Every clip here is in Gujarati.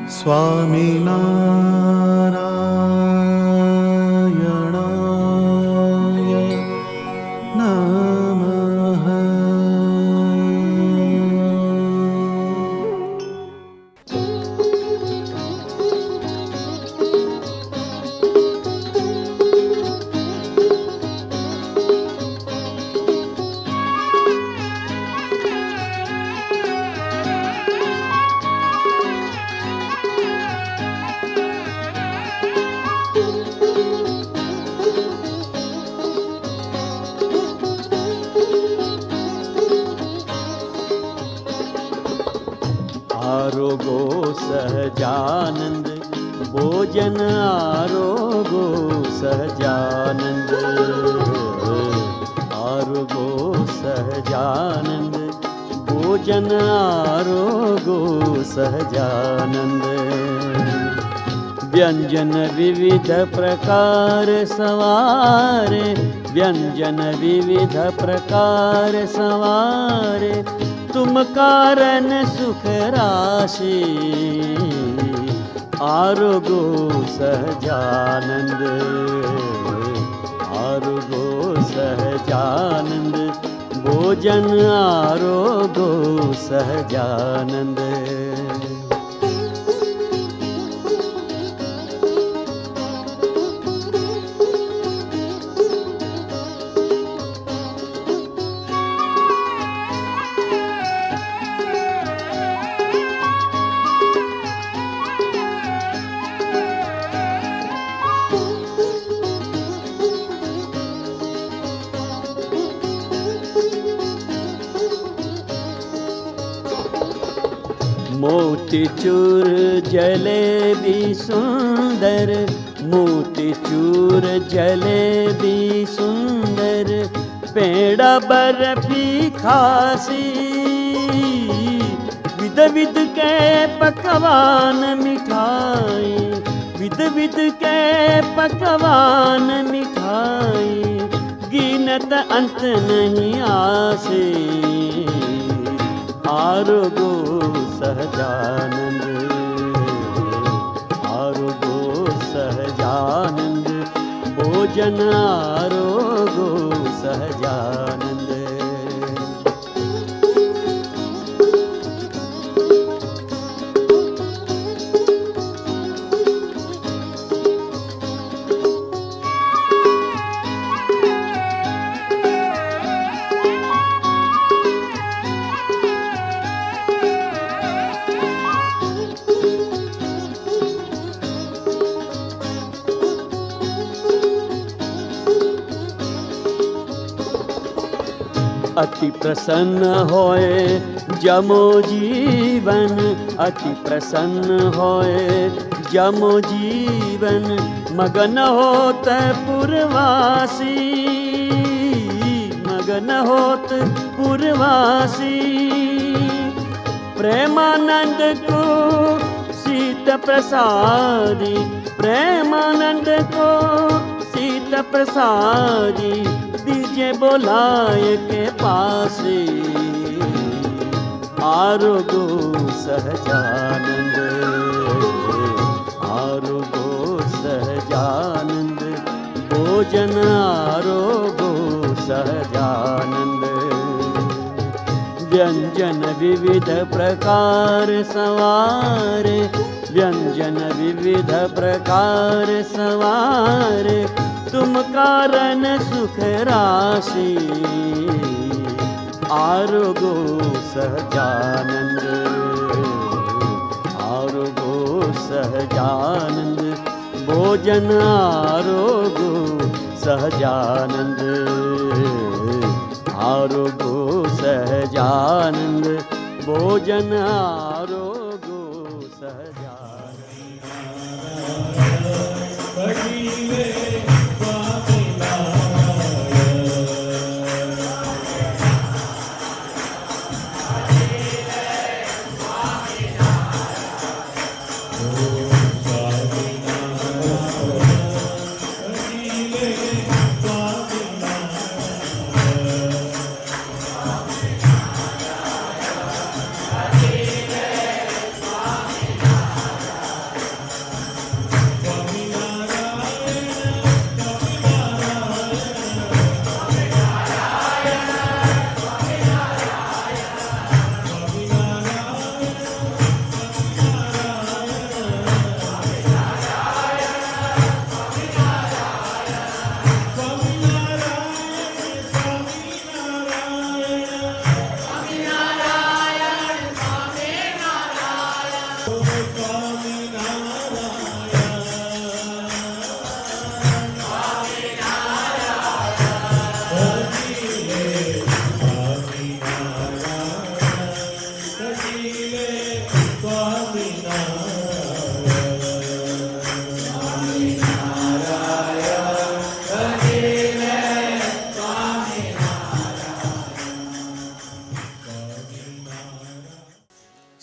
સ્વામિનારાયણાય નમઃ. आरोगो सहजानंद भोजन आरोगो सहजानंद. आरोगो सहजानंद भोजन आरोगो सहजानंद. व्यंजन विविध प्रकार सवारे, व्यंजन विविध प्रकार सवारे, तुम कारण सुख राशि. आरोगो सहजानंद, आरोगो सहजानंद भोजन आरोगो सहजानंद. मोतीचूर जलेबी सुंदर, मोतीचूर जलेबी सुंदर, पेड़ा बर्फी खासी, विध विध के पकवान मिठाई, विध विध के पकवान मिठाई, गिनत अंत नहीं आसे. आरोगो सहजानंद, आरोगो सहजानंद भोजन आरोगो सहजानंद. अति प्रसन्न होए जमो जीवन, अति प्रसन्न होए जमो जीवन, मगन होत पुरवासी, मगन होत पुरवासी. प्रेमानंद को सीत प्रसादी, प्रेमानंद को सीत प्रसादी, दीजे बोलाए के पासे. आरोगो सहजानंद, आरोगो सहजानंद भोजन आरोगो सहजानंद. व्यंजन विविध प्रकार सवारे, व्यंजन विविध प्रकार सवारे, तुम कारण सुख राशि. आरोगो सहजानंद, आरोगो सहजानंद भोजन आरोगो सहजानंद. आरोगो सहजानंद भोजन आरोगो सहजानंद.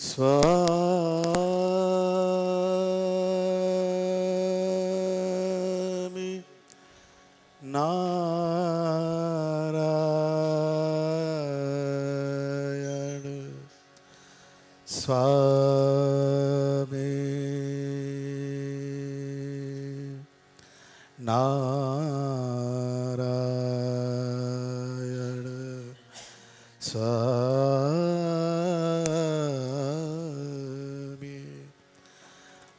સ્વામી નારાયણ સ્વામી નારાયણ સ્વામી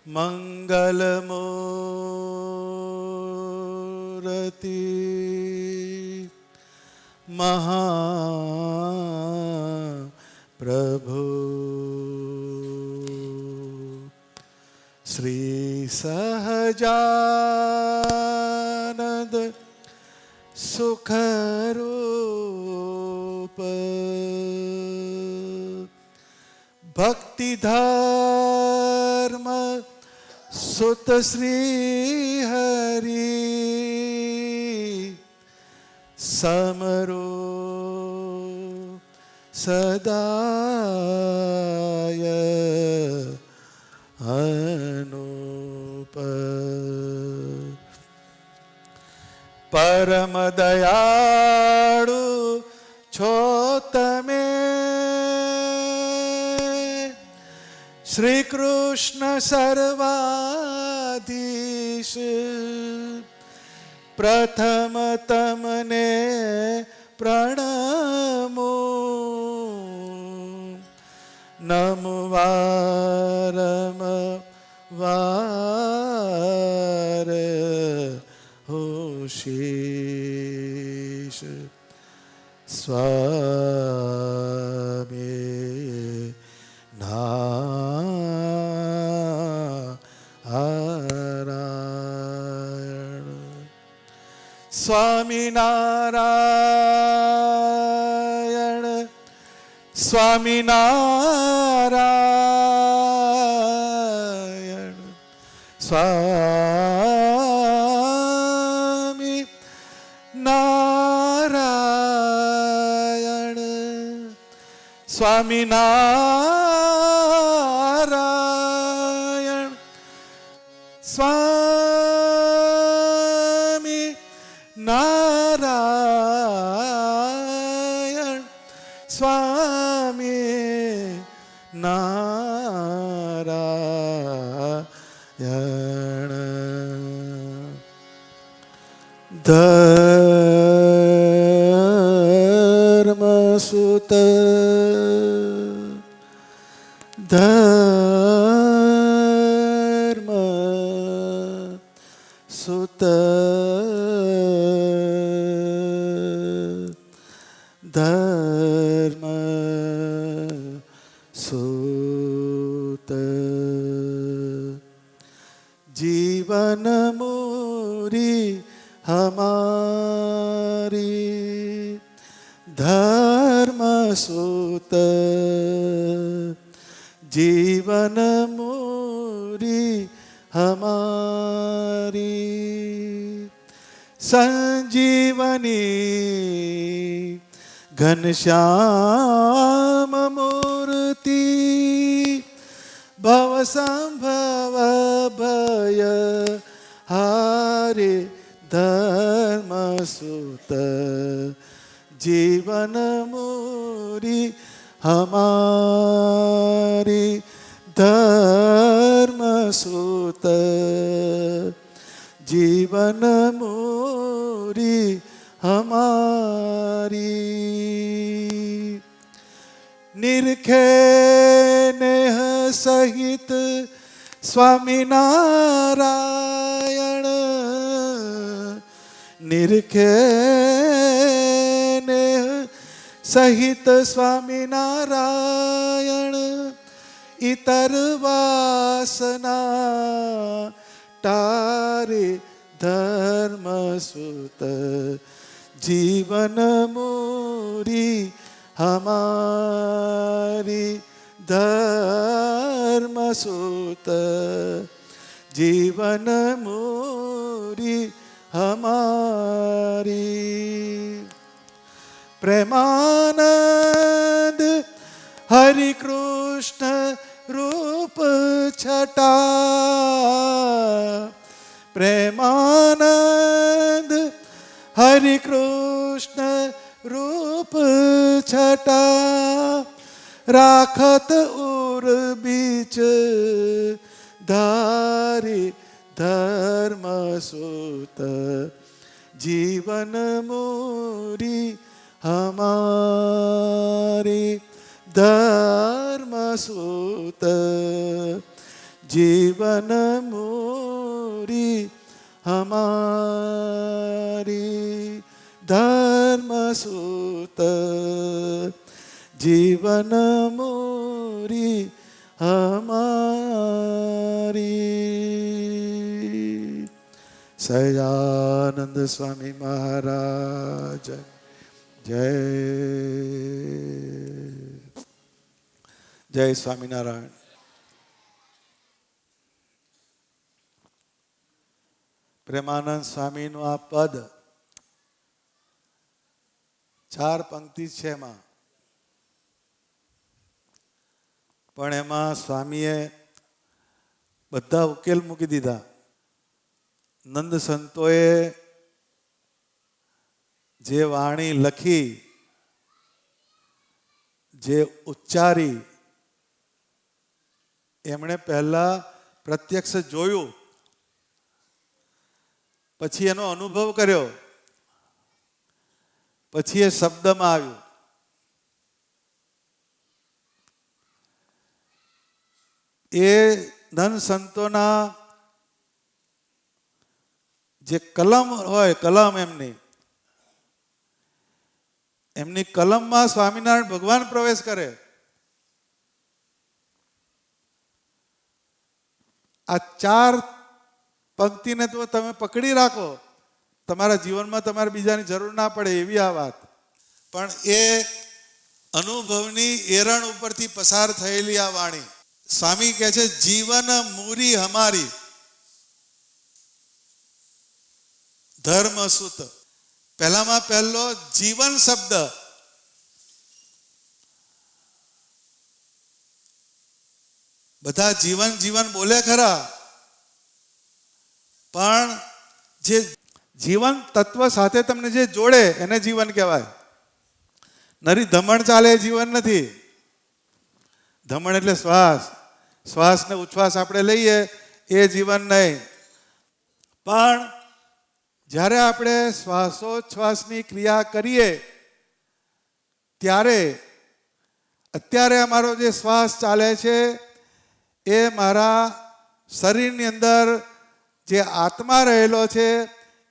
મંગલમૂર્તિ મહાપ્રભુ શ્રી સહજાનંદ સુખરૂપ ભક્તિ ધર્મ સુત શ્રી હરિ સમરો સદાય અનુપ પરમ દયાળુ છો તમે શ્રી કૃષ્ણ સર્વાધીશ પ્રથમ તમને પ્રણમો નમવારમ વાર હો શીશ સ્વામી નારાયણ સ્વામિનારાયણ સ્વામિનારાયણ સ્વામી નારાયણ સ્વામિનારાયણ સ્વામી નારાયણ સ્વામી નારાયણ ધર્મસુત ધર્મ સુત ધર્મ સુત જીવન મૂરી હમારી ધર્મ સુત જીવન મૂરી હમારી સંજીવની ઘનશ્યામ મૂર્તિ ભવ સંભવ ભય હારે ધર્મ સુત જીવન મૂરી हमारी धर्म सुत जीवन मूरी हमारी निरखे नेह सहित स्वामीनारायण निरखे नेह सहित स्वामीनारायण इतर वासना तारे धर्म सुत जीवन मोरी हमारी धर्म सुत जीवन मोरी हमारी प्रेमानंद हरि कृष्ण रूप छटा प्रेमानंद हरि कृष्ण रूप छटा राखत उर बीच धारी धर्म सुत जीवन मोरी हमारी धर्म सुत जीवन मोरी हमारी धर्म सुत जीवन मोरी हमारी। सयानंद स्वामी महाराज जय जय स्वामीनारायण। પ્રેમાનંદ સ્વામીનું આ પદ 4 પંક્તિ છે એમાં, પણ એમાં સ્વામીએ બધા ઉકેલ મૂકી દીધા. નંદ સંતોએ જે વાણી લખી, જે ઉચ્ચારી, એમણે પહેલા પ્રત્યક્ષ જોયું, પછી એનો અનુભવ કર્યો, પછી એ શબ્દમાં આવ્યું. એ નંદ સંતોના જે કલમ હોય, કલમ એમની કલમમાં સ્વામિનારાયણ ભગવાન પ્રવેશ કરે. આ 4 પંક્તિને તો તમે પકડી રાખો, તમારા જીવનમાં તમારે બીજાની જરૂર ના પડે એવી આ વાત. પણ એ અનુભવની એરણ ઉપરથી પસાર થયેલી આ વાણી. સ્વામી કહે છે જીવન મૂરી હમારી ધર્મ સુત. પહેલામાં પહેલો જીવન શબ્દ. બધા જીવન જીવન બોલે ખરા, પણ જે જીવન તત્વ સાથે તમને જે જોડે એને જીવન કહેવાય. નરી ધમણ ચાલે એ જીવન નથી. ધમણ એટલે શ્વાસ, શ્વાસ ને ઉચ્છ્વાસ આપણે લઈએ એ જીવન નહીં. પણ જ્યારે આપણે શ્વાસોચ્છ્વાસની ક્રિયા કરીએ ત્યારે અત્યારે અમારો જે શ્વાસ ચાલે છે એ મારા શરીરની અંદર જે આત્મા રહેલો છે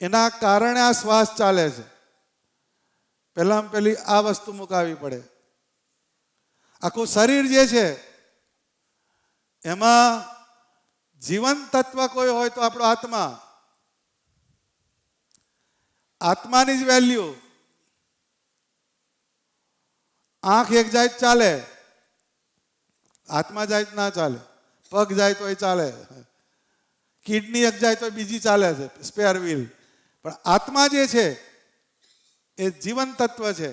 એના કારણે આ શ્વાસ ચાલે છે. પહેલામાં પહેલી આ વસ્તુ મુકાવી પડે. આખું શરીર જે છે એમાં જીવન તત્વ કોઈ હોય તો આપણો આત્મા. આત્માની જ વેલ્યુ. આંખ એક જાય ચાલે, આત્મા જાય ના ચાલે. પગ જાય તો એ ચાલે, કિડની એક જાય તો બીજી ચાલે છે, સ્પેર વ્હીલ. પણ આત્મા જે છે એ જીવન તત્વ છે.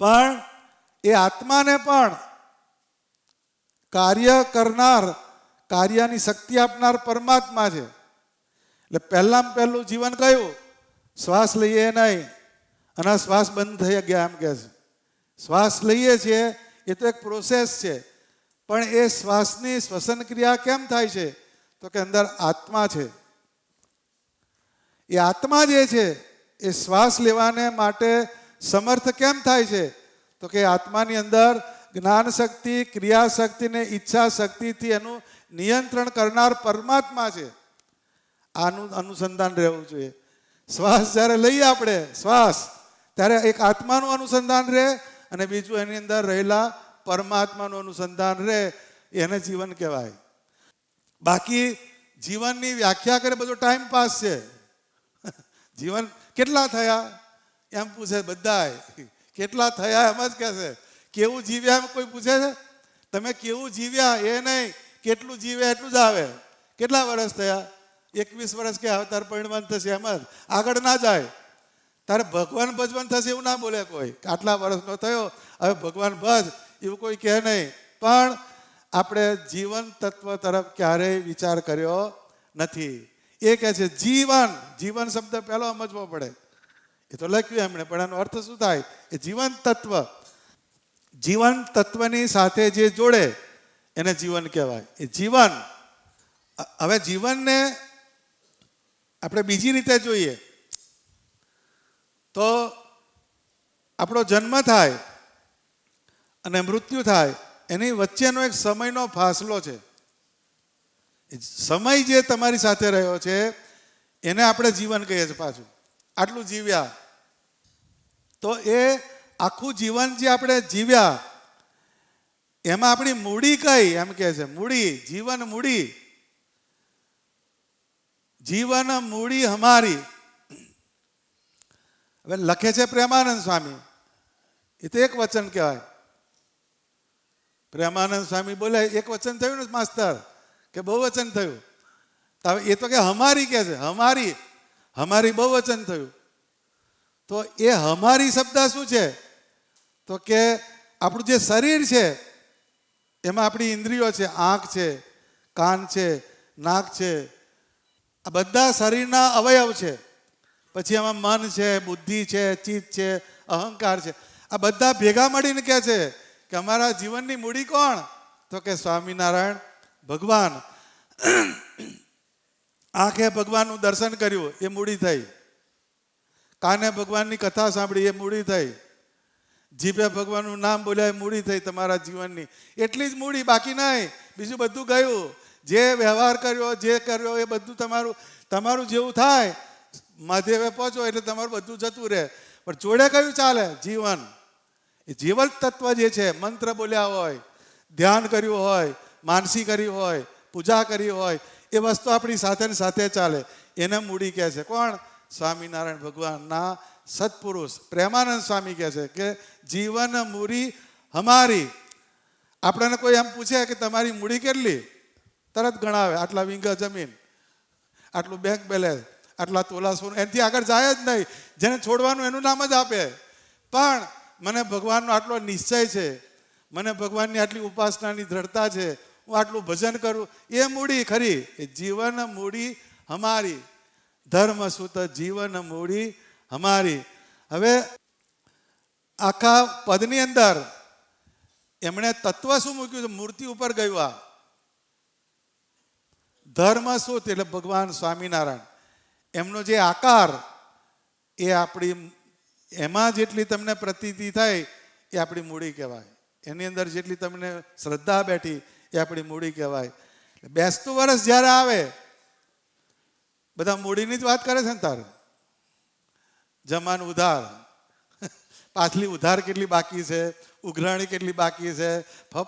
પણ એ આત્માને પણ કાર્ય કરનાર, કાર્યની શક્તિ આપનાર પરમાત્મા છે. એટલે પહેલામાં પહેલું જીવન કયું? શ્વાસ લઈએ નહીં અને શ્વાસ બંધ થઈ ગયા એમ કે છે. શ્વાસ લઈએ છીએ એ તો એક પ્રોસેસ છે, પણ એ શ્વાસની શ્વસન ક્રિયા કેમ થાય છે? તો કે અંદર આત્મા છે. એ આત્મા જે છે એ શ્વાસ લેવાને માટે સમર્થ કેમ થાય છે? તો કે આત્માની અંદર જ્ઞાન શક્તિ, ક્રિયા શક્તિ ને ઈચ્છા શક્તિથી એનું નિયંત્રણ કરનાર પરમાત્મા છે. આનું અનુસંધાન રહેવું જોઈએ. શ્વાસ જ્યારે લઈએ આપણે શ્વાસ, ત્યારે એક આત્માનું અનુસંધાન રહે અને બીજું એની અંદર રહેલા પરમાત્માનું અનુસંધાન રહે એને જીવન કહેવાય. બાકી જીવનની વ્યાખ્યા કરે બધો ટાઈમ પાસ છે. જીવન કેટલા થયા એમ પૂછે બધાય, કેટલા થયા એમ જ કહેશે. કેવું જીવ્યા એમ કોઈ પૂછે છે? તમે કેવું જીવ્યા એ નહીં, કેટલું જીવ્યા એટલું જ આવે. કેટલા વર્ષ થયા? 21 વર્ષ કે હવે તારે પરિણમન થશે એમ જ, આગળ ના જાય. તારે ભગવાન ભજવાન થશે એવું ના બોલે કોઈ. આટલા વર્ષનો થયો હવે ભગવાન ભજ એવું કોઈ કહે નહીં. પણ આપણે જીવન તત્વ તરફ ક્યારેય વિચાર કર્યો નથી. એ કહે છે જીવન. જીવન શબ્દ પહેલો સમજવો પડે. એ તો લખ્યું એમણે, પણ એનો અર્થ શું થાય? એ જીવન તત્વ. જીવન તત્વની સાથે જે જોડે એને જીવન કહેવાય. એ જીવન. હવે જીવનને આપણે બીજી રીતે જોઈએ તો આપણો જન્મ થાય અને મૃત્યુ થાય એની વચ્ચેનો એક સમયનો ફાસલો છે. સમય જે તમારી સાથે રહ્યો છે એને આપણે જીવન કહીએ છીએ. પાછું આટલું જીવ્યા તો એ આખું જીવન જે આપણે જીવ્યા એમાં આપણી મૂડી કઈ એમ કહે છે. મૂડી, જીવન મૂડી. જીવન મૂડી હમારી. હવે લખે છે પ્રેમાનંદ સ્વામી. એ તો એક વચન કહેવાય. પ્રેમાનંદ સ્વામી બોલે એક વચન થયું ને માસ્તર કે બહુ વચન થયું? એ તો કે હમારી કહે છે. હમારી, હમારી બહુ વચન થયું. તો એ હમારી શબ્દ શું છે? તો કે આપણું જે શરીર છે એમાં આપણી ઇન્દ્રિયો છે. આંખ છે, કાન છે, નાક છે, આ બધા શરીરના અવયવ છે. પછી એમાં મન છે, બુદ્ધિ છે, ચિત્ત છે, અહંકાર છે. આ બધા ભેગા મળીને કહે છે કે અમારા જીવનની મૂડી કોણ? તો કે સ્વામિનારાયણ ભગવાન. આંખે ભગવાનનું દર્શન કર્યું એ મૂડી થઈ. કાને ભગવાનની કથા સાંભળી એ મૂડી થઈ. જીભે ભગવાનનું નામ બોલ્યા એ મૂડી થઈ તમારા જીવનની. એટલી જ મૂડી, બાકી નહીં. બીજું બધું ગયું. જે વ્યવહાર કર્યો, જે કર્યો એ બધું તમારું જેવું થાય. મહાદેવે પહોંચો એટલે તમારું બધું જતું રહે. પણ જોડે કયું ચાલે? જીવન. એ જીવન તત્વ જે છે, મંત્ર બોલ્યા હોય, ધ્યાન કર્યું હોય, માનસી કર્યું હોય, પૂજા કરી હોય, એ વસ્તુ આપણી સાથે ને સાથે ચાલે. એને મૂડી કહે છે. કોણ? સ્વામિનારાયણ ભગવાનના સત્પુરુષ પ્રેમાનંદ સ્વામી કહે છે કે જીવન મૂડી હમારી. આપણને કોઈ એમ પૂછે કે તમારી મૂડી કેટલી? તરત ગણાવે. આટલા વીંગા જમીન, આટલું બેંક બેલેન્સ, આટલા તોલા સોનું. એનાથી આગળ જાય જ નહીં. જેને છોડવાનું એનું નામ જ આપે. પણ મને ભગવાનનો આટલો નિશ્ચય છે, મને ભગવાનની આટલી ઉપાસનાની દ્રઢતા છે, હું આટલું ભજન કરું, એ મૂડી ખરી. એ જીવન મૂડી હમારી. ધર્મ સુત જીવન મૂડી હમારી. હવે આખા પદની અંદર એમણે તત્વ શું મૂક્યું છે? મૂર્તિ ઉપર ગયું. આ ધર્મ સુત એટલે ભગવાન સ્વામિનારાયણ. એમનો જે આકાર એ આપણી, એમાં જેટલી તમને પ્રતીતિ થાય એ આપણી મૂડી કહેવાય. એની અંદર જેટલી તમને શ્રદ્ધા બેઠી એ આપણી મૂડી કહેવાય. બેસતું વર્ષ જ્યારે આવે બધા મૂડીની જ વાત કરે છે ને. તારે જમાન ઉધાર, પાછલી ઉધાર કેટલી બાકી છે, ઉઘરાણી કેટલી બાકી છે,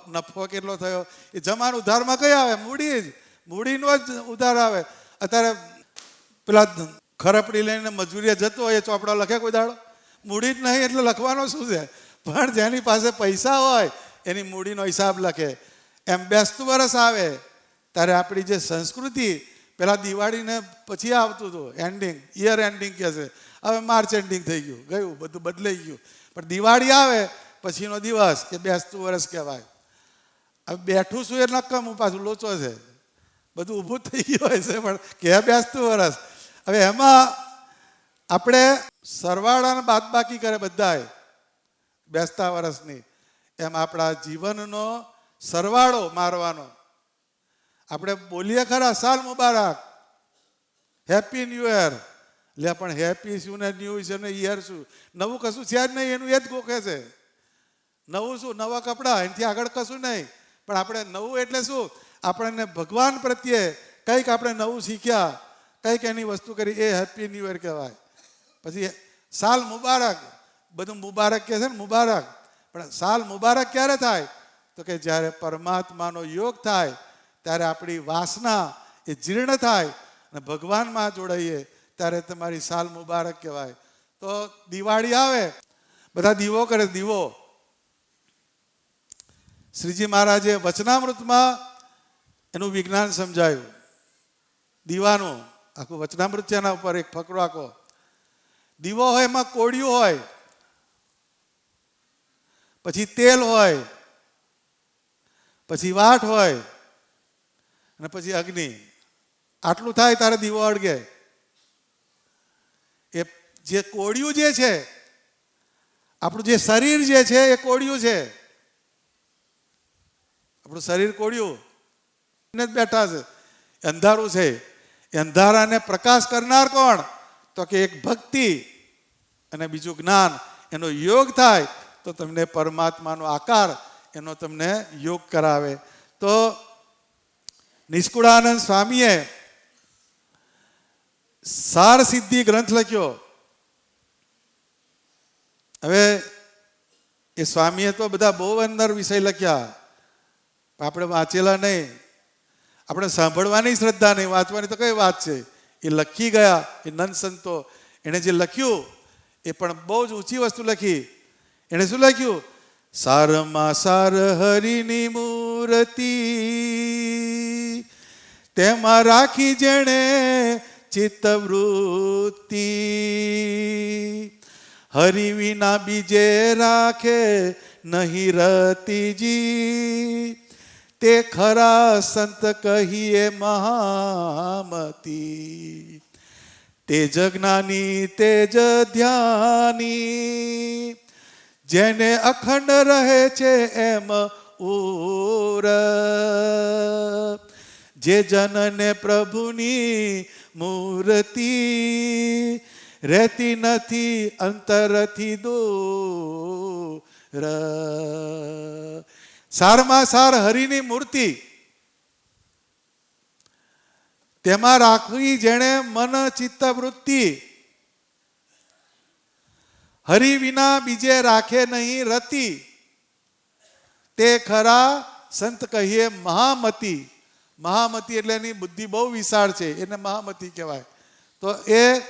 નફો કેટલો થયો, એ જમાન ઉધારમાં કઈ આવે? મૂડી જ. મૂડીનો જ ઉધાર આવે. અત્યારે પેલા ખરપડી લઈને મજૂરીએ જતો હોય એ ચોપડો લખે કોઈ દાડો? મૂડી જ નહીં એટલે લખવાનો શું છે? પણ જેની પાસે પૈસા હોય એની મૂડીનો હિસાબ લખે. એમ બેસતું વર્ષ આવે ત્યારે આપણી જે સંસ્કૃતિ, પેલા દિવાળીને પછી આવતું હતું એન્ડિંગ, યર એન્ડિંગ કહે છે. હવે માર્ચ એન્ડિંગ થઈ ગયું, ગયું, બધું બદલાઈ ગયું. પણ દિવાળી આવે પછીનો દિવસ એ બેસતું વર્ષ કહેવાય. હવે બેઠું છું એ નક્કમ, હું પાછું લોચો છે, બધું ઊભું થઈ ગયું હોય છે, પણ કે બેસતું વર્ષ. હવે એમાં આપણે સરવાળાને બાદબાકી કરે બધાય બેસતા વર્ષની. એમ આપણા જીવનનો સરવાળો મારવાનો. આપણે બોલીએ ખરા સાલ મુબારક, હેપી ન્યૂ યર. લે પણ હેપી શું ને ન્યૂ છે ને યર શું? નવું કશું છે જ નહીં. એનું એ જ ગોખે છે. નવું શું? નવા કપડાં, એનાથી આગળ કશું નહીં. પણ આપણે નવું એટલે શું? આપણને ભગવાન પ્રત્યે કંઈક આપણે નવું શીખ્યા, કંઈક એની વસ્તુ કરી, એ હેપી ન્યૂ યર કહેવાય. પછી સાલ મુબારક, બધું મુબારક કહે છે ને, મુબારક. પણ સાલ મુબારક ક્યારે થાય? તો કે જ્યારે પરમાત્માનો યોગ થાય ત્યારે આપણી વાસના એ જીર્ણ થાય અને ભગવાનમાં જોડાઈએ ત્યારે તમારી સાલ મુબારક કહેવાય. તો દિવાળી આવે, બધા દીવો કરે. દીવો શ્રીજી મહારાજે વચનામૃતમાં એનું વિજ્ઞાન સમજાયું. દીવાનું આખું વચનામૃત છે, એના ઉપર એક ફકરો આખો. દીવો હોય એમાં કોળિયું હોય, પછી તેલ હોય, પછી વાટ હોય અને પછી અગ્નિ. આટલું થાય ત્યારે દીવો અળગે. એ જે કોળિયું જે છે, આપણું જે શરીર જે છે એ કોળિયું છે. આપણું શરીર કોળિયું જ બેઠા છે, અંધારું છે. એ અંધારાને પ્રકાશ કરનાર કોણ? તો કે એક ભક્તિ અને બીજું જ્ઞાન. એનો યોગ થાય તો તમને પરમાત્માનો આકાર એનો તમને યોગ કરાવે. તો નિષ્કુળાનંદ સ્વામીએ સાર સિદ્ધિ ગ્રંથ લખ્યો. હવે એ સ્વામીએ તો બધા બહુ અંદર વિષય લખ્યા, આપણે વાંચેલા નહીં. આપણે સાંભળવાની શ્રદ્ધા નહીં, વાંચવાની તો કઈ વાત છે. એ લખી ગયા એ નંદ સંતો. એણે જે લખ્યું એ પણ બહુ જ ઊંચી વસ્તુ લખી. એણે શું લખ્યું? સારમાં સાર હરિની મૂર્તિ, તેમાં રાખી જેણે ચિત્તવૃત્તિ, હરિ વિના બીજે રાખે નહીં રતિજી, તે ખરા સંત કહીએ મહામતી, તેજ જ્ઞાની તેજ ધ્યાની, જેને અખંડ રહે છે એમ ઉર, જે જનને પ્રભુની મૂર્તિ, રહેતી નથી અંતરથી દૂર. સારમાં સાર હરિની મૂર્તિ, તેમાં રાખવી જેણે મન ચિત્ત વૃત્તિ, હરિ વિના બીજે રાખે નહીં રતિ, તે ખરા સંત કહીએ મહામતી. મહામતી એટલે એની બુદ્ધિ બહુ વિશાળ છે, એને મહામતી કહેવાય. તો એ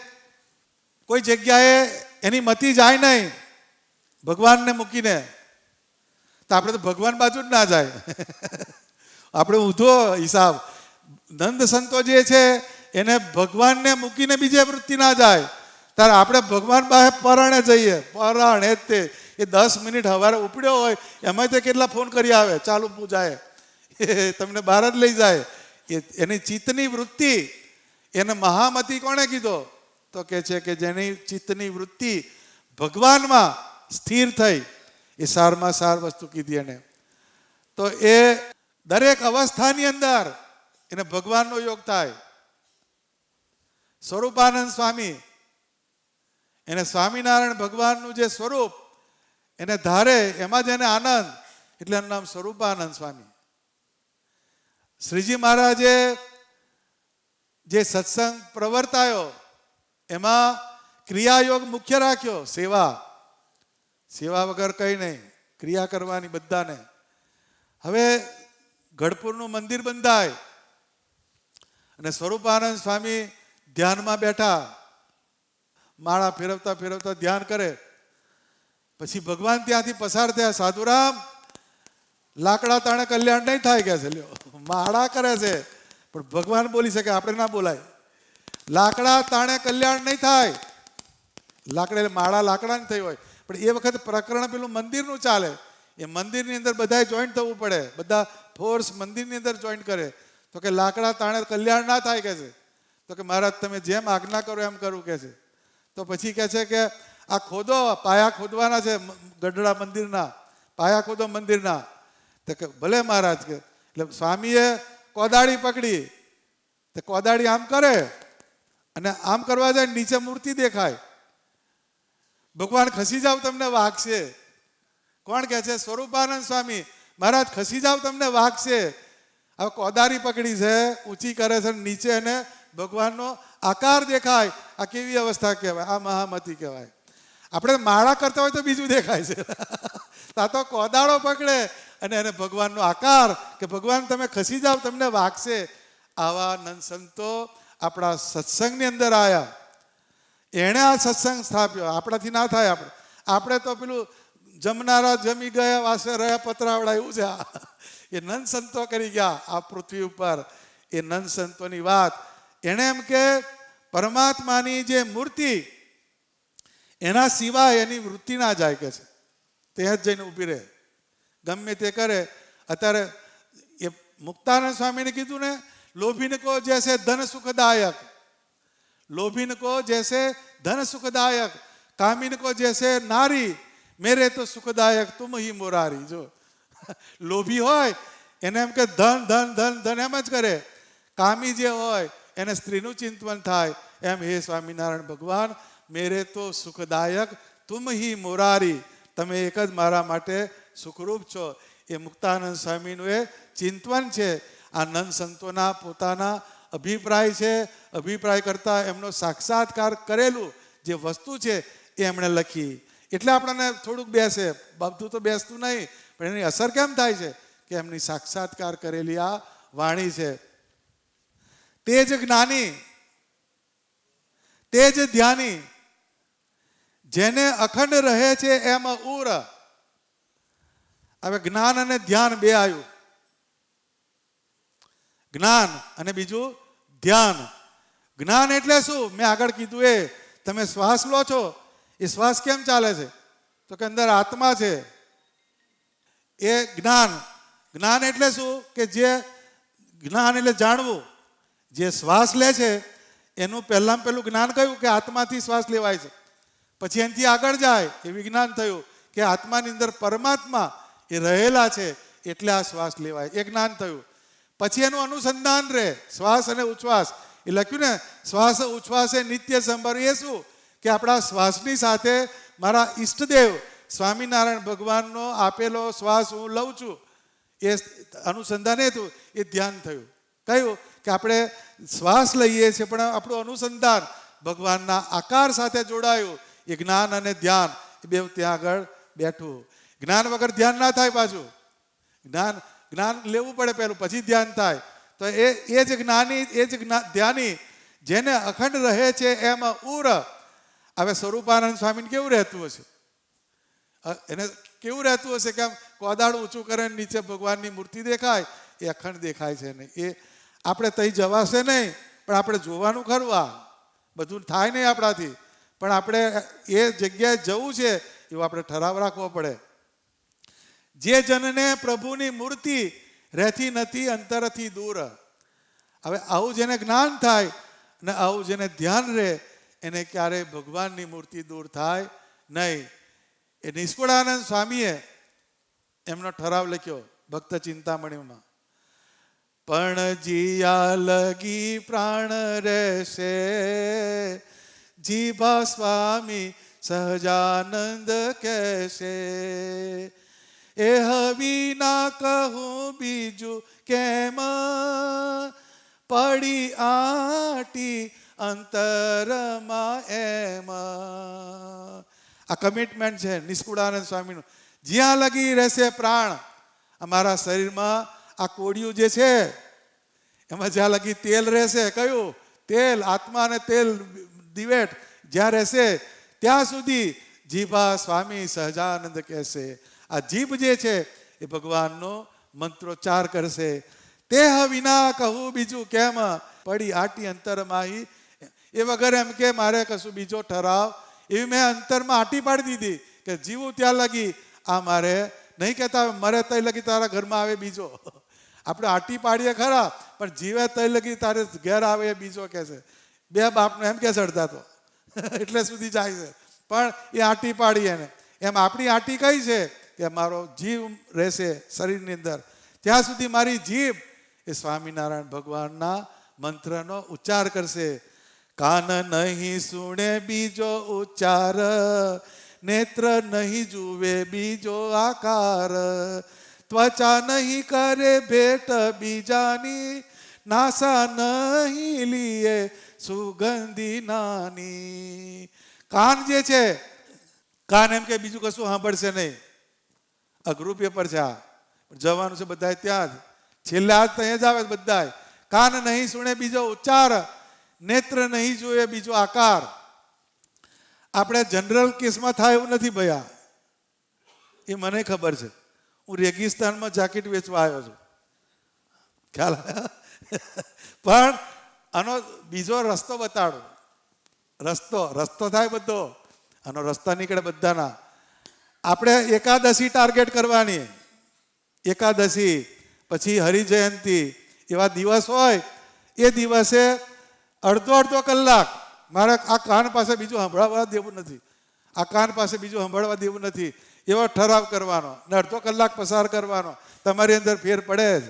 કોઈ જગ્યાએ એની મતિ જાય નહીં ભગવાનને મૂકીને. તો આપણે તો ભગવાન બાજુ જ ના જાય. આપણે ઊંધો હિસાબ. નંદ સંતો જે છે એને ભગવાનને મૂકીને બીજે વૃત્તિ ના જાય. ત્યારે આપણે ભગવાન પાસે પરાણે જઈએ. પરાણે જ તે એ 10 મિનિટ સવારે ઉપડ્યો હોય એમાં તે કેટલા ફોન કરી આવે, ચાલુ પૂજાય, તમને બહાર જ લઈ જાય. એની ચિત્તની વૃત્તિ એને મહામતી કોણે કીધો? તો કે છે કે જેની ચિત્તની વૃત્તિ ભગવાનમાં સ્થિર થઈ, એ સારમાં સાર વસ્તુ કીધી એને. તો એ દરેક અવસ્થાની અંદર એને ભગવાનનો યોગ થાય. સ્વરૂપાનંદ સ્વામી, એને સ્વામિનારાયણ ભગવાનનું જે સ્વરૂપ એને ધારે એમાં જ એને આનંદ, એટલે એનું નામ સ્વરૂપાનંદ સ્વામી. શ્રીજી મહારાજે જે સત્સંગ પ્રવર્તાયો એમાં ક્રિયાયોગ મુખ્ય રાખ્યો. સેવા વગર કંઈ નહીં, ક્રિયા કરવાની બધાને. હવે ગઢપુરનું મંદિર બંધાય અને સ્વરૂપાનંદ સ્વામી ધ્યાનમાં બેઠા, માળા ફેરવતા ફેરવતા ધ્યાન કરે. પછી ભગવાન ત્યાંથી પસાર થયા. સાધુરામ, લાકડા તાણે કલ્યાણ નહીં થાય કે છે. લ્યો, માળા કરે છે પણ ભગવાન બોલી શકે, આપણે ના બોલાય. લાકડા તાણે કલ્યાણ નહીં થાય. લાકડા માળા લાકડાની થઈ હોય પણ એ વખતે પ્રકરણ પેલું મંદિરનું ચાલે. એ મંદિરની અંદર બધાએ જોઈન્ટ થવું પડે, બધા ફોર્સ મંદિરની અંદર જોઈન્ટ કરે. તો કે લાકડા તાણે કલ્યાણ ના થાય કે છે. તો કે મહારાજ તમે જેમ આજ્ઞા કરો એમ કરું કે છે. તો પછી કહે છે કે આ ખોદો, પાયા ખોદવાના છે ગઢડા મંદિરના, પાયા ખોદો મંદિરના. તો કે ભલે મહારાજ કે. એટલે સ્વામીએ કોદાળી પકડી, તો કોદાળી આમ કરે અને આમ કરવા જાય, નીચે મૂર્તિ દેખાય. ભગવાન ખસી જાવ તમને વાગશે. કોણ કહે છે? સ્વરૂપાનંદ સ્વામી. મહારાજ ખસી જાવ તમને વાગશે. હવે કોદાળી પકડી છે, ઊંચી કરે છે, નીચે એને ભગવાનનો આકાર દેખાય. આ કેવી અવસ્થા કહેવાય? આ મહામતી કહેવાય. આપણે માળા કરતા હોય તો બીજું દેખાય છે. આ તો કોદાળો પકડે અને એને ભગવાનનો આકાર કે ભગવાન તમે ખસી જાઓ તમને વાગશે. આવા નંદ સંતો આપણા સત્સંગની અંદર આવ્યા. એણે આ સત્સંગ સ્થાપ્યો. આપણાથી ના થાય. આપણે તો પેલું જમનારા જમી ગયા, વાસે રહ્યા પતરાવડા, એવું છે. એ નંદ સંતો કરી ગયા આ પૃથ્વી ઉપર. એ નંદ સંતોની વાત એણે એમ કે પરમાત્માની જે મૂર્તિ એના સિવાય એની વૃત્તિ ના જાય કે છે. તે જ જઈને ઊભી રહે, ગમે તે કરે. અત્યારે એ મુક્તાનંદ સ્વામીને કીધું ને, લોભીને કો જૈસે ધન સુખદાયક, લોભીને કો જૈસે ધન સુખદાયક, કામીને કો જૈસે નારી, મેરે તો સુખદાયક તુમ હી મોરારી. જો લોભી હોય એને એમ કે ધન ધન ધન ધન એમ જ કરે. કામી જે હોય એને સ્ત્રીનું ચિંતન થાય. એમ હે સ્વામિનારાયણ ભગવાન, મેરે તો સુખદાયક તુમ હી મોરારી, તમે એક જ મારા માટે સુખરૂપ છો. એ મુક્તાનંદ સ્વામીનું એ ચિંતન છે. આ નંદ સંતોના પોતાના અભિપ્રાય છે. અભિપ્રાય કરતાં એમનો સાક્ષાત્કાર કરેલું જે વસ્તુ છે એ એમણે લખી. એટલે આપણને થોડુંક બેસે, બધું તો બેસતું નહીં, પણ એની અસર કેમ થાય છે કે એમની સાક્ષાત્કાર કરેલી આ વાણી છે. તે જ જ્ઞાની, તે જ ધ્યાની, જેને અખંડ રહે છે એમાં ઉર. હવે જ્ઞાન અને ધ્યાન બે આવ્યું. જ્ઞાન અને બીજું ધ્યાન. જ્ઞાન એટલે શું? મેં આગળ કીધું એ તમે શ્વાસ લો છો, એ શ્વાસ કેમ ચાલે છે? તો કે અંદર આત્મા છે. એ જ્ઞાન. જ્ઞાન એટલે શું? કે જે જ્ઞાન એટલે જાણવું. જે શ્વાસ લે છે એનું પહેલાં પહેલું જ્ઞાન કયું? કે આત્માથી શ્વાસ લેવાય છે. પછી એનાથી આગળ જાય એ વિજ્ઞાન થયું કે આત્માની અંદર પરમાત્મા એ રહેલા છે, એટલે આ શ્વાસ લેવાય, એ જ્ઞાન થયું. પછી એનું અનુસંધાન રહે, શ્વાસ અને ઉચ્છ્વાસ. એ લખ્યું ને, શ્વાસ ઉચ્છ્વાસે નિત્ય સંભર. એ શું? કે આપણા શ્વાસની સાથે મારા ઈષ્ટદેવ સ્વામિનારાયણ ભગવાનનો આપેલો શ્વાસ હું લઉં છું, એ અનુસંધાન એ થયું, એ ધ્યાન થયું. કયું? કે આપણે શ્વાસ લઈએ છીએ પણ આપણું અનુસંધાન ભગવાનના આકાર સાથે જોડાયું. એ જ્ઞાન અને ધ્યાન એ બે ત્યાં આગળ બેઠું. જ્ઞાન વગર ધ્યાન ના થાય. પાછું જ્ઞાન લેવું પડે પહેલું, પછી ધ્યાન થાય. તો એ જ જ્ઞાની, એ જ ધ્યાની, જેને અખંડ રહે છે એમાં ઉર. હવે સ્વરૂપાનંદ સ્વામીને કેવું રહેતું હશે? એને કેવું રહેતું હશે કે આમ કોદાળ ઊંચું કરે નીચે ભગવાનની મૂર્તિ દેખાય, એ અખંડ દેખાય છે ને. એ આપણે તઈ જવાશે નહીં, પણ આપણે જોવાનું ખરું. આ બધું થાય નહીં આપણાથી, પણ આપણે એ જગ્યાએ જવું છે એવો આપણે ઠરાવ રાખવો પડે. જે જનને પ્રભુની મૂર્તિ રહેતી નથી અંતરથી દૂર. હવે આવું જેને જ્ઞાન થાય ને આવું જેને ધ્યાન રહે એને ક્યારેય ભગવાનની મૂર્તિ દૂર થાય નહીં. એ નિષ્કુળાનંદ સ્વામીએ એમનો ઠરાવ લખ્યો ભક્ત ચિંતામણીમાં. પણ જીયા લગી પ્રાણ રહેશે, જીભા સ્વામી સહજાનંદ કહેશે. એ હવી ના કહું બીજું કેમ, પડી આટી અંતરમાં એમ. આ કમિટમેન્ટ છે નિષ્કુળાનંદ સ્વામીનું. જ્યાં લગી રહેશે પ્રાણ, અમારા શરીરમાં આ કોડિયું જે છે એમાં જ્યાં લગી તેલ રહેશે, કયું તેલ? આત્મા અને તેલ દિવેટ જ્યાં રહેશે ત્યાં સુધી જીભા સ્વામી સહજાનંદ કહેશે. આ જીભ જે છે એ ભગવાનનો મંત્રોચ્ચાર કરશે. તે વિના કહું બીજું કેમ, પડી આટી અંતરમાહી. એ વગર એમ કે મારે કશું બીજો ઠરાવ, એવી મેં અંતરમાં આટી પાડી દીધી કે જીવું ત્યાં લગી આ મારે નહીં કહેતા મરે તઈ લગી તારા ઘરમાં આવે બીજો. આપણે આટી પાડીએ ખરા, પણ જીવે તઈ લગી તારે ઘેર આવે એ બીજો કહે છે. બે બાપનો એમ કે ચડતા તો એટલે સુધી જાય છે, પણ એ આટી પાડી એને. એમ આપણી આટી કઈ છે કે મારો જીવ રહેશે શરીરની અંદર, ત્યાં સુધી મારી જીભ એ સ્વામિનારાયણ ભગવાનના મંત્રનો ઉચ્ચાર કરશે. કાન નહીં સુણે બીજો ઉચ્ચાર, નેત્ર નહીં જુએ બીજો આકાર, ત્વચા નહીં કરે ભેટ બીજાની, નાસા નહીં લીએ સુગંધી નાની. કાન જે છે, કાન એમ કે બીજું કશું સાંભળશે નહીં. અઘરું પેપર છે આ. જવાનું છે બધાય ત્યાં જ. છેલ્લે આજ ત્યાં જ આવે બધાય. કાન નહીં સુણે બીજો ઉચ્ચાર, નેત્ર નહીં જોઈએ બીજો આકાર. આપણે જનરલ કેસમાં થાય એવું નથી ભયા, એ મને ખબર છે. હું રેગિસ્તાનમાં જાકેટ વેચવા આવ્યો છું, ખ્યાલ આવ્યો? પણ આનો બીજો રસ્તો બતાડો. રસ્તો થાય બધો, આનો રસ્તા નીકળે બધાના. આપણે એકાદશી ટાર્ગેટ કરવાની. એકાદશી પછી હરિજયંતી એવા દિવસ હોય, એ દિવસે અડધો કલાક મારે આ કાન પાસે બીજું સાંભળવા દેવું નથી, આ કાન પાસે બીજું સાંભળવા દેવું નથી, એવો ઠરાવ કરવાનો ને અડધો કલાક પસાર કરવાનો. તમારી અંદર ફેર પડે જ.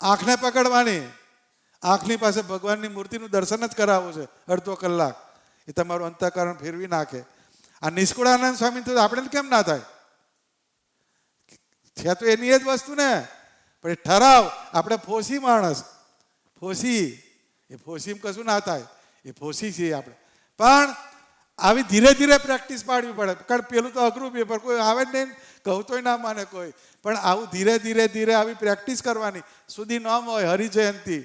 આંખને પકડવાની, આંખની પાસે ભગવાનની મૂર્તિનું દર્શન જ કરાવવું છે અડધો કલાક. એ તમારું અંતઃકરણ ફેરવી નાખે. આ નિષ્કુળાનંદ સ્વામી તો આપણે કેમ ના થાય? છે તો એની એ જ વસ્તુ ને, પણ એ ઠરાવ. આપણે ફોસી માણસ, ફોસી, એ ફોસીમાં કશું ના થાય, એ ફોસી છીએ આપણે. પણ આવી ધીરે ધીરે પ્રેક્ટિસ પાડવી પડે, કારણ પેલું તો અઘરું પેપર, કોઈ આવે જ નહીં, કહું તોય ના માને કોઈ. પણ આવું ધીરે ધીરે આવી પ્રેક્ટિસ કરવાની. સુધી નોમ હોય હરિજયંતી,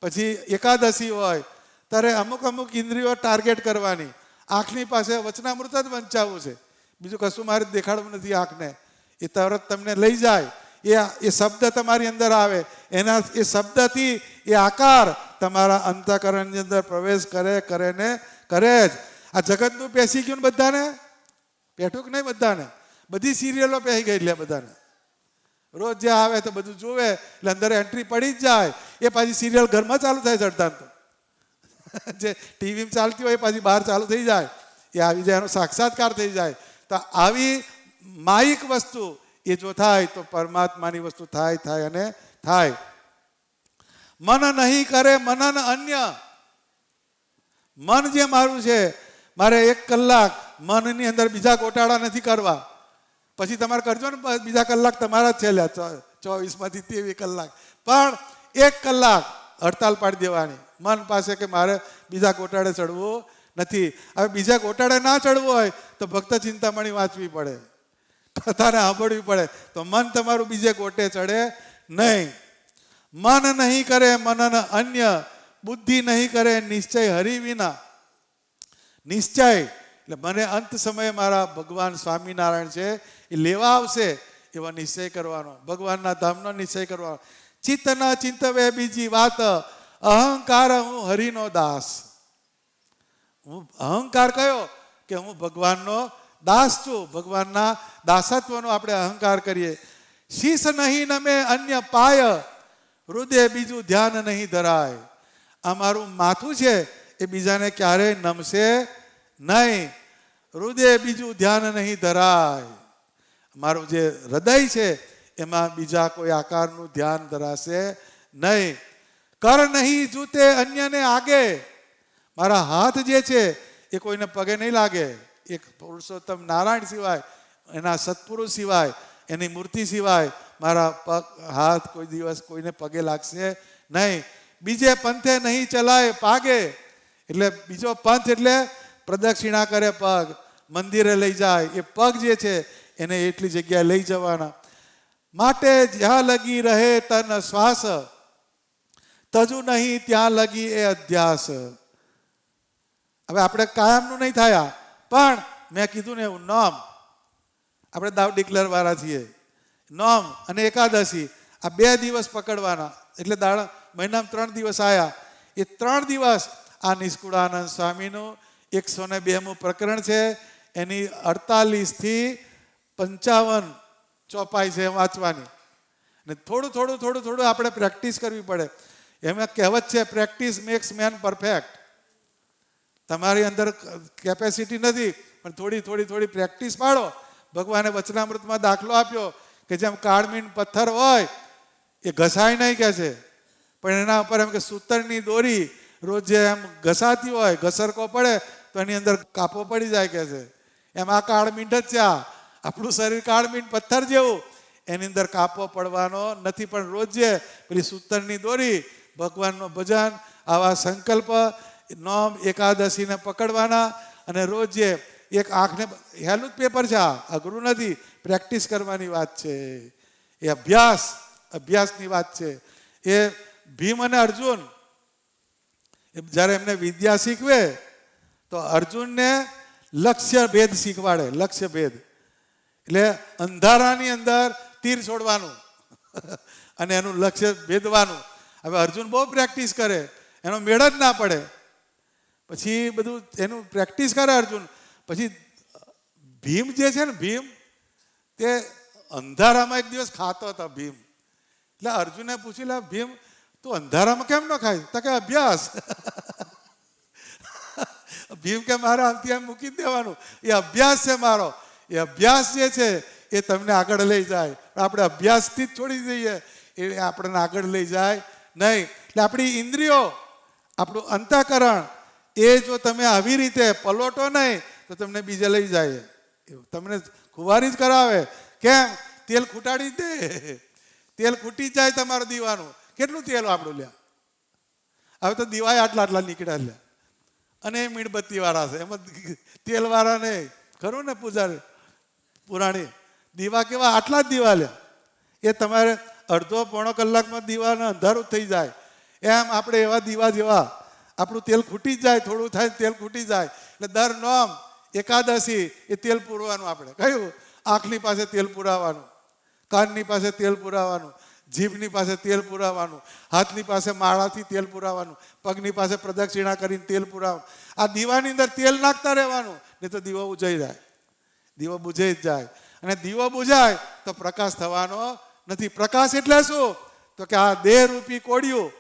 પછી એકાદશી હોય, ત્યારે અમુક ઇન્દ્રિયો ટાર્ગેટ કરવાની. આંખની પાસે વચનામૃત જ વંચાવવું છે, બીજું કશું મારે દેખાડવું નથી આંખને. એ તરત તમને લઈ જાય. એ શબ્દ તમારી અંદર આવે, એના એ શબ્દથી એ આકાર તમારા અંતઃકરણની અંદર પ્રવેશ કરે ને કરે જ. આ જગતનું પેસી ગયું ને બધાને, પેઠું કે નહીં બધાને? બધી સિરિયલો પહેરી ગઈ એટલે બધાને. રોજ જે આવે તો બધું જોવે એટલે અંદર એન્ટ્રી પડી જ જાય. એ પાછી સિરિયલ ઘરમાં ચાલુ થાય ચડતા તો જે ટીવીમાં ચાલતી હોય એ પાછી બહાર ચાલુ થઈ જાય, એ આવી જાય, એનો સાક્ષાત્કાર થઈ જાય. તો આવી માયિક વસ્તુ એ જો થાય તો પરમાત્માની વસ્તુ થાય અને થાય. મન નહીં કરે મનન અન્ય. મન જે મારું છે, મારે 1 કલાક મનની અંદર બીજા ગોટાળા નથી કરવા. પછી તમારે કરજો ને બીજા કલાક તમારા જ છે, 24માંથી 23 કલાક. પણ 1 કલાક હડતાલ પાડી દેવાની મન પાસે કે મારે બીજા ગોટાળે ચડવું નથી. હવે બીજા ગોટાળે ના ચડવું હોય તો ભક્ત ચિંતામણી વાંચવી પડે, કથાને સાંભળવી પડે, તો મન તમારું બીજે ગોટે ચડે નહીં. મન નહીં કરે મનન અન્ય, બુદ્ધિ નહીં કરે નિશ્ચય હરિ વિના. નિશ્ચય એટલે મને અંત સમયે મારા ભગવાન સ્વામિનારાયણ છે એ લેવા આવશે એવો નિશ્ચય કરવાનો, ભગવાનના ધામનો નિશ્ચય કરવાનો. ચિત્ત ન ચિંતવે બીજી વાત, અહંકાર હું હરિનો દાસ. હું અહંકાર કયો કે હું ભગવાનનો દાસ છું, ભગવાનના દાસત્વનો આપણે અહંકાર કરીએ. શીશ નહીં નમે અન્ય પાય, હૃદય બીજું ધ્યાન નહીં ધરાય. આ મારું માથું છે એ બીજાને ક્યારેય નમશે નહીં, હૃદય બીજું ધ્યાન નહીં ધરાય. મારું જે હૃદય છે એમાં બીજા કોઈ આકારનું ધ્યાન ધરાશે નહીં. કર નહીં જૂતે અન્યને આગે. મારા હાથ જે છે એ કોઈને પગે નહીં લાગે. એક પુરુષોત્તમ નારાયણ સિવાય, એના સત્પુરુષ સિવાય, એની મૂર્તિ સિવાય મારા પગ હાથ કોઈ દિવસ કોઈને પગે લાગશે નહીં. બીજે પંથે નહીં ચલાય પાગે. એટલે બીજો પંથ એટલે પ્રદક્ષિણા કરે પગ, મંદિરે લઈ જાય, એ પગ જે છે એને એટલી જગ્યાએ લઈ જવાના. માટે જ્યાં લગી રહે તન શ્વાસ, તજુ નહીં ત્યાં લગી એ અધ્યાસ. હવે આપણે કાયમનું નહીં થયા, પણ મેં કીધું ને એવું નોમ, આપણે દાવ ડિક્લેર વાળા છીએ. નોમ અને એકાદશી આ 2 દિવસ પકડવાના. એટલે મહિનામાં 3 દિવસ આવ્યા. એ 3 દિવસ આ નિષ્કુળાનંદ સ્વામીનું 102મું પ્રકરણ છે, એની 48 થી 55 ચોપાઈ છે વાંચવાની. ને થોડું આપણે પ્રેક્ટિસ કરવી પડે. એમાં કહેવત છે પ્રેક્ટિસ મેક્સ મેન પરફેક્ટ. તમારી અંદર કેપેસિટી નથી, પણ થોડી પ્રેક્ટિસ પાડો. ભગવાને વચનામૃતમાં દાખલો આપ્યો કે જેમ કાળમીન પથ્થર હોય એ ઘસાય નહીં કે છે, પણ એના ઉપર એમ કે સૂતરની દોરી રોજ જે એમ ઘસાતી હોય, ઘસરકો પડે તો એની અંદર કાપો પડી જાય કે છે. એમ આ કાળમીંડ જ છે. આપણું શરીર કાળમીંડ પથ્થર જેવું, એની અંદર કાપો પડવાનો નથી. પણ રોજ જે પેલી સૂતરની દોરી, ભગવાનનું ભજન, આવા સંકલ્પ, નોમ એકાદશીને પકડવાના. અને રોજ જે એક આંખને હેલું જ પેપર છે, અઘરું નથી, પ્રેક્ટિસ કરવાની વાત છે. એ અભ્યાસની વાત છે. એ ભીમ અને અર્જુન જ્યારે એમને વિદ્યા શીખવે તો અર્જુનને લક્ષ્ય ભેદ શીખવાડે. લક્ષ્ય ભેદ એટલે અંધારાની અંદર તીર છોડવાનું અને એનું લક્ષ્ય ભેદવાનું. હવે અર્જુન બહુ પ્રેક્ટિસ કરે, એનો મેળ જ ના પડે. પછી બધું એનું પ્રેક્ટિસ કરે અર્જુન. પછી ભીમ જે છે ને, ભીમ તે અંધારામાં એક દિવસ ખાતો હતો ભીમ. એટલે અર્જુને પૂછ્યું, લે ભીમ તું અંધારામાં કેમ ન ખાય? તો કે અભ્યાસ. ભીમ કે મારે આમથી આમ મૂકી જ દેવાનું, એ અભ્યાસ છે મારો. એ અભ્યાસ જે છે એ તમને આગળ લઈ જાય. આપણે અભ્યાસથી જ છોડી દઈએ એ આપણને આગળ લઈ જાય નહીં. એટલે આપણી ઇન્દ્રિયો, આપણું અંતઃકરણ એ જો તમે આવી રીતે પલોટો નહીં તો તમને બીજે લઈ જાય. તમને ખુવારી જ કરાવે. કેમ? તેલ ખૂટાડી જ દે. તેલ ખૂટી જાય તમારું દીવાનું. કેટલું તેલ આપણું લ્યા? હવે તો દીવાય આટલા નીકળ્યા લ્યા. અને એ મીણબત્તી વાળા છે, એમાં તેલ વાળા નહીં. ખરું ને પૂજારી પુરાણી? દીવા કેવા? આટલા જ દીવા લ્યા. એ તમારે અડધો પોણો કલાકમાં દીવાને અંધારું થઈ જાય. એમ આપણે એવા દીવા જેવા આપણું તેલ ખૂટી જાય, થોડું થાય તેલ ખૂટી જાય. એટલે દર નોમ એકાદશી એ તેલ પૂરવાનું. આપણે કયું? આંખની પાસે તેલ પુરાવાનું, કાનની પાસે તેલ પુરાવાનું, જીભની પાસે તેલ પુરાવાનું, હાથની પાસે માળાથી તેલ પુરાવાનું, પગની પાસે પ્રદક્ષિણા કરીને તેલ પુરાવાનું. આ દીવાની અંદર તેલ નાખતા રહેવાનું, નહીં તો દીવો બુજાઈ જાય. દીવો બુજાઈ જ જાય. અને દીવો બુજાય તો પ્રકાશ થવાનો નથી. પ્રકાશ એટલે શું? તો કે આ દેહરૂપી કોડિયું,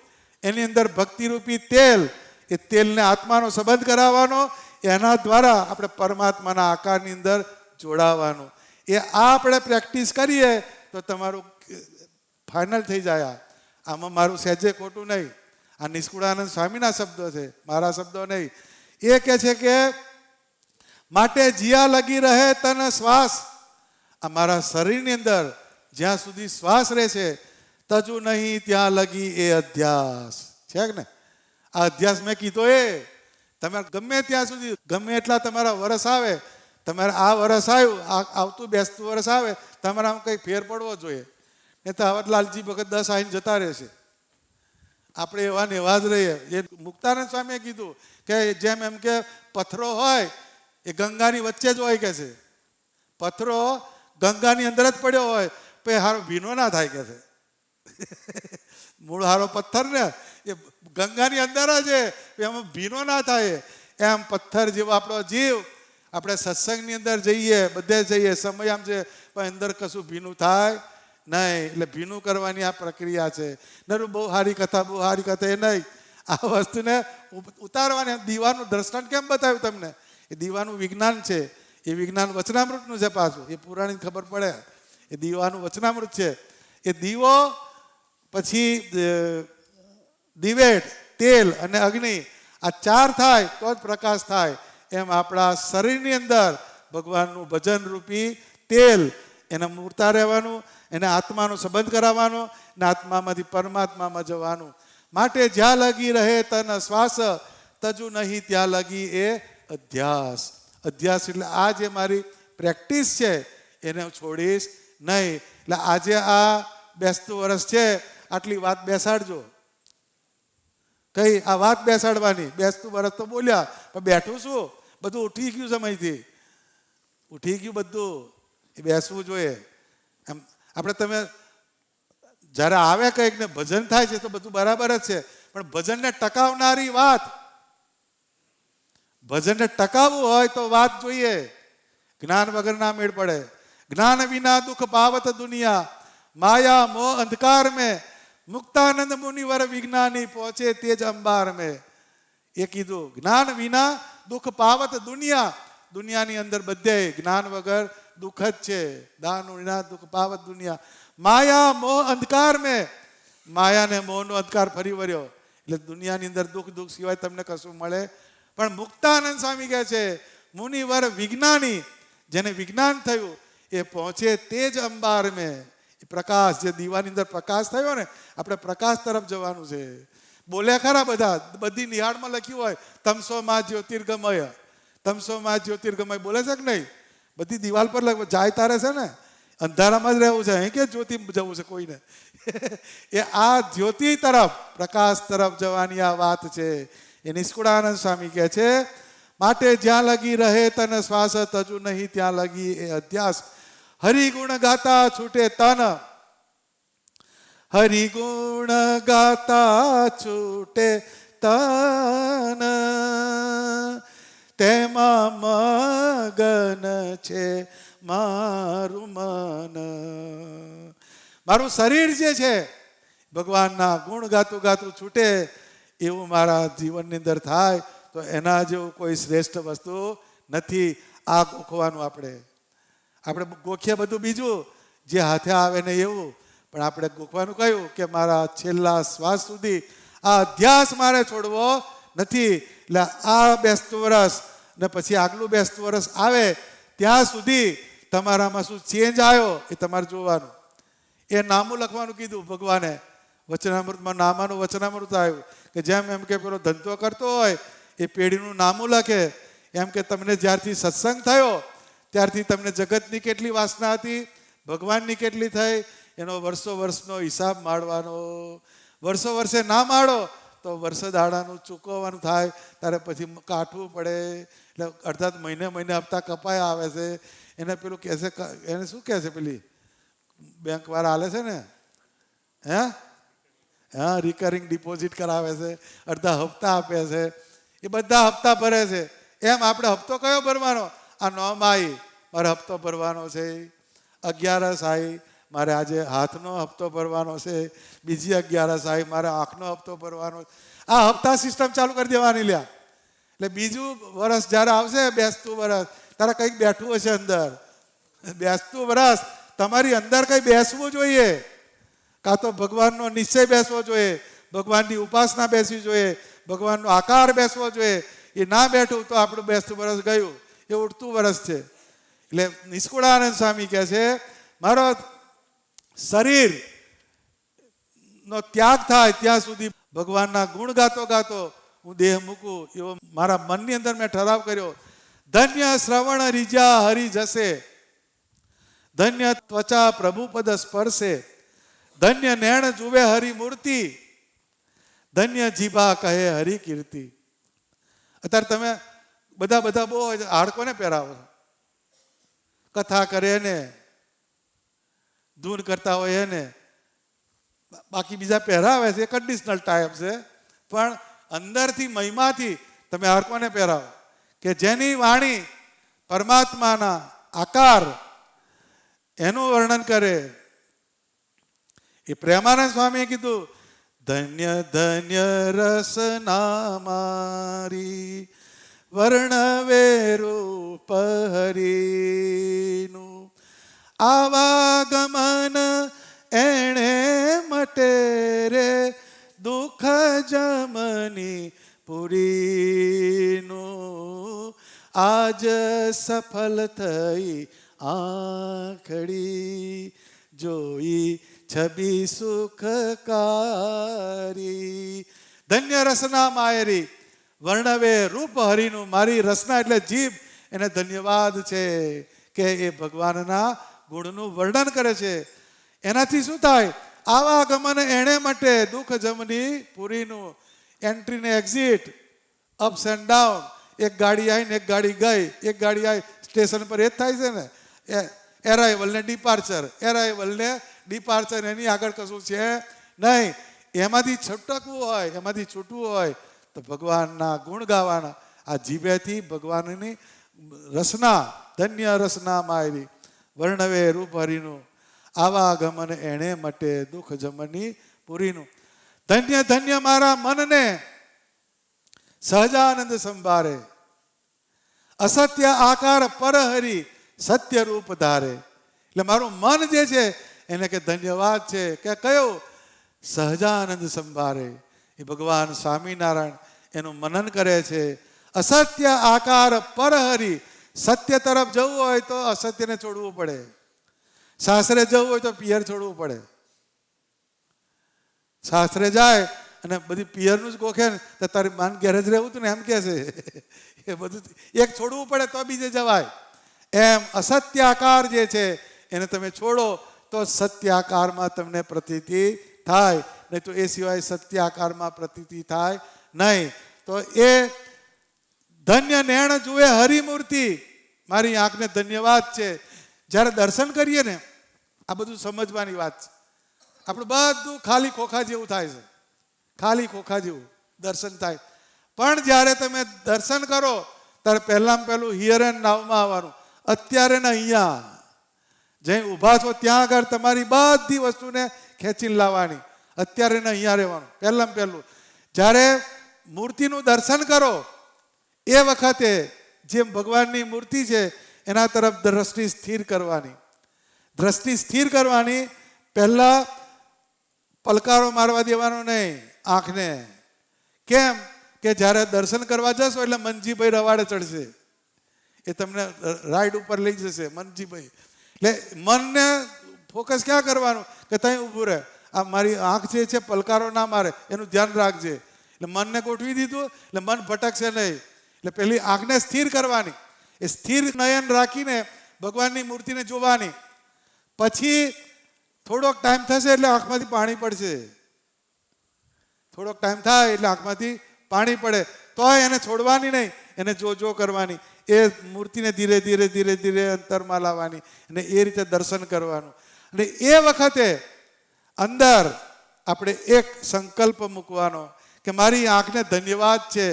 એની અંદર ભક્તિરૂપી તેલ, એ તેલને આત્માનો સંબંધ કરાવવાનો. એના દ્વારા આપણે પરમાત્માના આકારની અંદર જોડાવાનું. એ આપણે પ્રેક્ટિસ કરીએ તો તમારું ફાઇનલ થઈ જાય. આમાં મારું સહેજે ખોટું નહીં. આ નિષ્કુળાનંદ સ્વામીના શબ્દો છે, મારા શબ્દો નહીં. એ કહે છે કે માટે જીયા લગી રહે તન શ્વાસ. આ મારા શરીરની અંદર જ્યાં સુધી શ્વાસ રહેશે તજુ નહીં ત્યાં લગી એ અધ્યાસ છે કે ને? આ અધ્યાસ મેં કીધો એ તમારે ગમે ત્યાં સુધી, ગમે એટલા તમારા વરસ આવે, તમારે આ વરસ આવ્યું, આવતું બેસતું વરસ આવે, તમારે આમ કંઈક ફેર પડવો જોઈએ. નહીં તો હવતલાલજી ભગત 10 આવીને જતા રહેશે. આપણે એવા ને એવા જ રહીએ. એ મુક્તાનંદ સ્વામીએ કીધું કે જેમ એમ કે પથ્થરો હોય એ ગંગાની વચ્ચે જ હોય કે છે. પથ્થરો ગંગાની અંદર જ પડ્યો હોય પછી હારો ભીનો ના થાય કે છે. મૂળ હારો પથ્થર ને એ ગંગાની અંદર જ એમાં ભીનો ના થાય. એમ પથ્થર જેવો આપણો જીવ, આપણે સત્સંગની અંદર જઈએ, બધે જઈએ, સમય આમ છે પણ અંદર કશું ભીનું થાય નહીં. એટલે ભીનું કરવાની આ પ્રક્રિયા છે. નરું બહુ સારી કથા, બહુ સારી કથા એ નહીં. આ વસ્તુને ઉતારવાની. દીવાનું દ્રષ્ટાંત કેમ બતાવ્યું તમને? એ દીવાનું વિજ્ઞાન છે. એ વિજ્ઞાન વચનામૃતનું છે પાછું. એ પુરાણી ખબર પડે. એ દીવાનું વચનામૃત છે. એ દીવો પછી દિવેટ, તેલ અને અગ્નિ, આ 4 થાય તો જ પ્રકાશ થાય. એમ આપણા શરીરની અંદર ભગવાનનું ભજન રૂપી તેલ, એને મૂરતા રહેવાનું, એને આત્માનો સંબંધ કરાવવાનો, અને આત્મામાંથી પરમાત્મામાં જવાનું. માટે જ્યાં લગી રહે તન શ્વાસ તજુ નહીં ત્યાં લગી એ અધ્યાસ. અધ્યાસ એટલે આ જે મારી પ્રેક્ટિસ છે એને હું છોડીશ નહીં. એટલે આજે આ બેસતું વર્ષ છે, આટલી વાત બેસાડજો. કઈ આ વાત બેસાડવાની? બેસતું વર્ષ તો બોલ્યા પણ બેઠું શું? બધું ઉઠી ગયું સમયથી, ઉઠી ગયું બધું. એ બેસવું જોઈએ. એમ આપણે તમે જ્યારે આવે કંઈક ને ભજન થાય છે તો બધું બરાબર જ છે, પણ ભજનને ટકાવનારી વાત, ભજનને ટકાવવું હોય તો વાત જોઈએ. જ્ઞાન વગર ના મેળ પડે. જ્ઞાન વિના દુઃખ પાવત દુનિયા, માયા મોહ અંધકાર में મુક્તાનંદ મુનિવર વિજ્ઞાની પહોંચે તેજ અંબાર में. એ કીધું જ્ઞાન વિના દુઃખ પાવત દુનિયા. દુનિયાની અંદર બધે જ્ઞાન વગર દુઃખ જ છે. દાન વિના દુઃખ પાવત દુનિયા, માયા મોહ અંધકાર में. માયા ને મોહનો અંધકાર ફરી વર્યો એટલે દુનિયાની અંદર દુઃખ દુઃખ સિવાય તમને કશું મળે. પણ મુક્તાનંદ સ્વામી કહે છે મુનિવર વિજ્ઞાની, જેને વિજ્ઞાન થયું એ પહોંચે તેજ અંબાર में. પ્રકાશ, જે દીવાની અંદર પ્રકાશ થયો ને, આપણે પ્રકાશ તરફ જવાનું છે. બોલ્યા ખરા બધા, બધી નિહાળમાં લખ્યું હોય તમસો માં જ્યોતિર્ગમય, તમસો માં જ્યોતિર્ગમય બોલે છે કે નહીં? બધી દિવાલ પર જાય તારે છે ને. અંધારામાં જ રહેવું છે, અહીં કે જ્યોતિ જવું છે કોઈને. એ આ જ્યોતિ તરફ, પ્રકાશ તરફ જવાની આ વાત છે. એ નિષ્કુળાનંદ સ્વામી કહે છે, માટે જ્યાં લગી રહે તન શ્વાસ તજુ નહીં ત્યાં લગી એ અધ્યાસ. હરિગુણ ગાતા છૂટે તન, હરિગુણ ગાતા છૂટે તન, તેમાં મગન છે મારું મન. મારું શરીર જે છે ભગવાનના ગુણ ગાતું ગાતું છૂટે એવું મારા જીવનની અંદર થાય તો એના જેવું કોઈ શ્રેષ્ઠ વસ્તુ નથી. આ ગોખવાનું આપણે ગોખીએ બધું બીજું, જે હાથે આવે ને એવું, પણ આપણે ગોખવાનું કહ્યું કે મારા છેલ્લા શ્વાસ સુધી આ અધ્યાસ મારે છોડવો નથી. એટલે આ બેસતું વરસ ને પછી આગલું બેસતું વરસ આવે ત્યાં સુધી તમારામાં શું ચેન્જ આવ્યો એ તમારે જોવાનું. એ નામું લખવાનું કીધું ભગવાને વચનામૃતમાં. નામાનું વચનામૃત આવ્યું કે જેમ એમ કે પેલો ધંધો કરતો હોય એ પેઢીનું નામું લખે, એમ કે તમને જ્યારથી સત્સંગ થયો ત્યારથી તમને જગતની કેટલી વાસના હતી, ભગવાનની કેટલી થઈ, એનો વર્ષો વર્ષનો હિસાબ માંડવાનો. વર્ષો વર્ષે ના માળો તો વર્ષ દાડાનું ચૂકવવાનું થાય, ત્યારે પછી કાઢવું પડે. એટલે અડધા મહિને મહિને હપ્તા કપાયા આવે છે. એને પેલું કહે છે, એને શું કહે છે પેલી બેંકવાળા હાલે છે ને, હા રિકરિંગ ડિપોઝિટ કરાવે છે, અડધા હપ્તા આપે છે, એ બધા હપ્તા ભરે છે. એમ આપણે હપ્તો કયો ભરવાનો? આ નોમ આવી મારે હપ્તો ભરવાનો છે, 11 આવી મારે આજે હાથનો હપ્તો ભરવાનો છે, બીજી 11 આવી મારે આંખનો હપ્તો ભરવાનો. આ હપ્તા સિસ્ટમ ચાલુ કરી દેવાની લ્યા. એટલે બીજું વરસ જ્યારે આવશે બેસતું વરસ, તારે કંઈક બેઠવું હશે અંદર. બેસતું વરસ તમારી અંદર કંઈ બેસવું જોઈએ, કાં તો ભગવાનનો નિશ્ચય બેસવો જોઈએ, ભગવાનની ઉપાસના બેસવી જોઈએ, ભગવાનનો આકાર બેસવો જોઈએ. એ ના બેઠું તો આપણું બેસતું વરસ ગયું, એ ઉઠતું વરસ છે. એટલે નિષ્કુળાનંદ સ્વામી કહે છે, મારો શરીરનો ત્યાગ થાય ત્યાં સુધી ભગવાનના ગુણ ગાતો ગાતો હું દેહ મૂકું એવો મારા મનની અંદર મેં ઠરાવ કર્યો. ધન્ય શ્રવણ રીજા હરી જશે, ધન્ય ત્વચા પ્રભુપદ સ્પર્શે, ધન્ય નેણ જુએ હરી મૂર્તિ, ધન્ય જીભા કહે હરી કીર્તિ. અત્યારે તમે બધા બહુ હાડકોને પહેરાવો, કથા કરે ને ધૂન કરતા હોય એને, બાકી બીજા પહેરાવે છે, કન્ડિશનલ ટાઈપ છે. પણ અંદરથી મહિમાથી તમે હાડકોને પહેરાવો કે જેની વાણી પરમાત્માના આકાર એનું વર્ણન કરે. એ પ્રેમાનંદ સ્વામીએ કીધું, ધન્ય ધન્ય રસના મારી વર્ણવે રૂપ હરીનું, આવાગમન એણે મટે રે દુઃખ જમની પુરીનું, આજ સફળ થઈ આંખડી જોઈ છબી સુખકારી. ધન્ય રસના માયરી વર્ણવે રૂપ હરિનું. મારી રસના એટલે જીભ, એને ધન્યવાદ છે કે એ ભગવાનના ગુણનું વર્ણન કરે છે. એનાથી શું થાય? આવાગમન એણે માટે દુઃખ જમની પુરીનું. એન્ટ્રી ને એક્ઝિટ, અપ્સ એન્ડ ડાઉન. એક ગાડી આવીને એક ગાડી ગઈ, એક ગાડી આવી સ્ટેશન પર એ જ થાય છે ને, એરાઇવલ ને ડિપાર્ચર, એરાઇવલ ને ડિપાર્ચર, એની આગળ કશું છે નહીં. એમાંથી છટકવું હોય, એમાંથી છૂટવું હોય તો ભગવાનના ગુણ ગાવાના. આ જીભેથી ભગવાનની રસના, ધન્ય રસના માયરી વર્ણવે રૂપ હરિનું, આવાગમન એણે મટે દુઃખ જમની પુરીનું. ધન્ય ધન્ય મારા મનને સહજાનંદ સંભારે, અસત્ય આકાર પરહરી સત્ય રૂપ ધારે. એટલે મારું મન જે છે એને કે ધન્યવાદ છે કે કયો? સહજાનંદ સંભારે. એ ભગવાન સ્વામિનારાયણ એનું મનન કરે છે. અસત્ય આકાર પરહરી. સત્ય તરફ જવું હોય તો અસત્યને છોડવું પડે, સાસરે જવું હોય તો પિયર છોડવું પડે. સાસરે જાય અને બધી પિયરનું જ ગોખે ને તો તારી માન ગેરેજ રહેવું હતું ને એમ કે છે. એ બધું એક છોડવું પડે તો બીજે જવાય. એમ અસત્ય આકાર જે છે એને તમે છોડો તો સત્યાકારમાં તમને પ્રતીતિ થાય, નહીં તો એ સિવાય સત્યાકારમાં પ્રતીતિ થાય નહીં. તો એ ધન્ય નેણ જુએ હરિમૂર્તિ, મારી આંખને ધન્યવાદ છે. જ્યારે દર્શન કરીએ ને, આ બધું સમજવાની વાત છે. આપણું બધું ખાલી ખોખા જેવું થાય છે, ખાલી ખોખા જેવું દર્શન થાય. પણ જ્યારે તમે દર્શન કરો ત્યારે પહેલું હિયર એન્ડ નાવમાં આવવાનું. અત્યારે ને અહીંયા જઈ ઊભા છો ત્યાં આગળ તમારી બધી વસ્તુને ખેંચીને લાવવાની. અત્યારે ને અહીંયા રહેવાનું. પહેલું જ્યારે મૂર્તિનું દર્શન કરો એ વખતે જેમ ભગવાનની મૂર્તિ છે એના તરફ દ્રષ્ટિ સ્થિર કરવાની. દ્રષ્ટિ સ્થિર કરવાની. પહેલા પલકારો મારવા દેવાનો નહીં આંખને. કેમ કે જ્યારે દર્શન કરવા જશો એટલે મનજીભાઈ રવાડે ચડશે, એ તમને રાઈડ ઉપર લઈ જશે મનજીભાઈ. એટલે મનને ફોકસ ક્યાં કરવાનું કે ત્યાં ઊભું રહે, આ મારી આંખ જે છે પલકારો ના મારે એનું ધ્યાન રાખજે. એટલે મનને ગોઠવી દીધું એટલે મન ભટકશે નહીં. એટલે પેલી આંખને સ્થિર કરવાની. એ સ્થિર નયન રાખીને ભગવાનની મૂર્તિને જોવાની. પછી થોડોક ટાઈમ થશે એટલે આંખમાંથી પાણી પડશે. થોડોક ટાઈમ થાય એટલે આંખમાંથી પાણી પડે તોય એને છોડવાની નહીં, એને જો કરવાની. એ મૂર્તિને ધીરે ધીરે ધીરે ધીરે અંતરમાં લાવવાની અને એ રીતે દર્શન કરવાનું. અને એ વખતે અંદર આપણે એક સંકલ્પ મૂકવાનો કે મારી આંખને ધન્યવાદ છે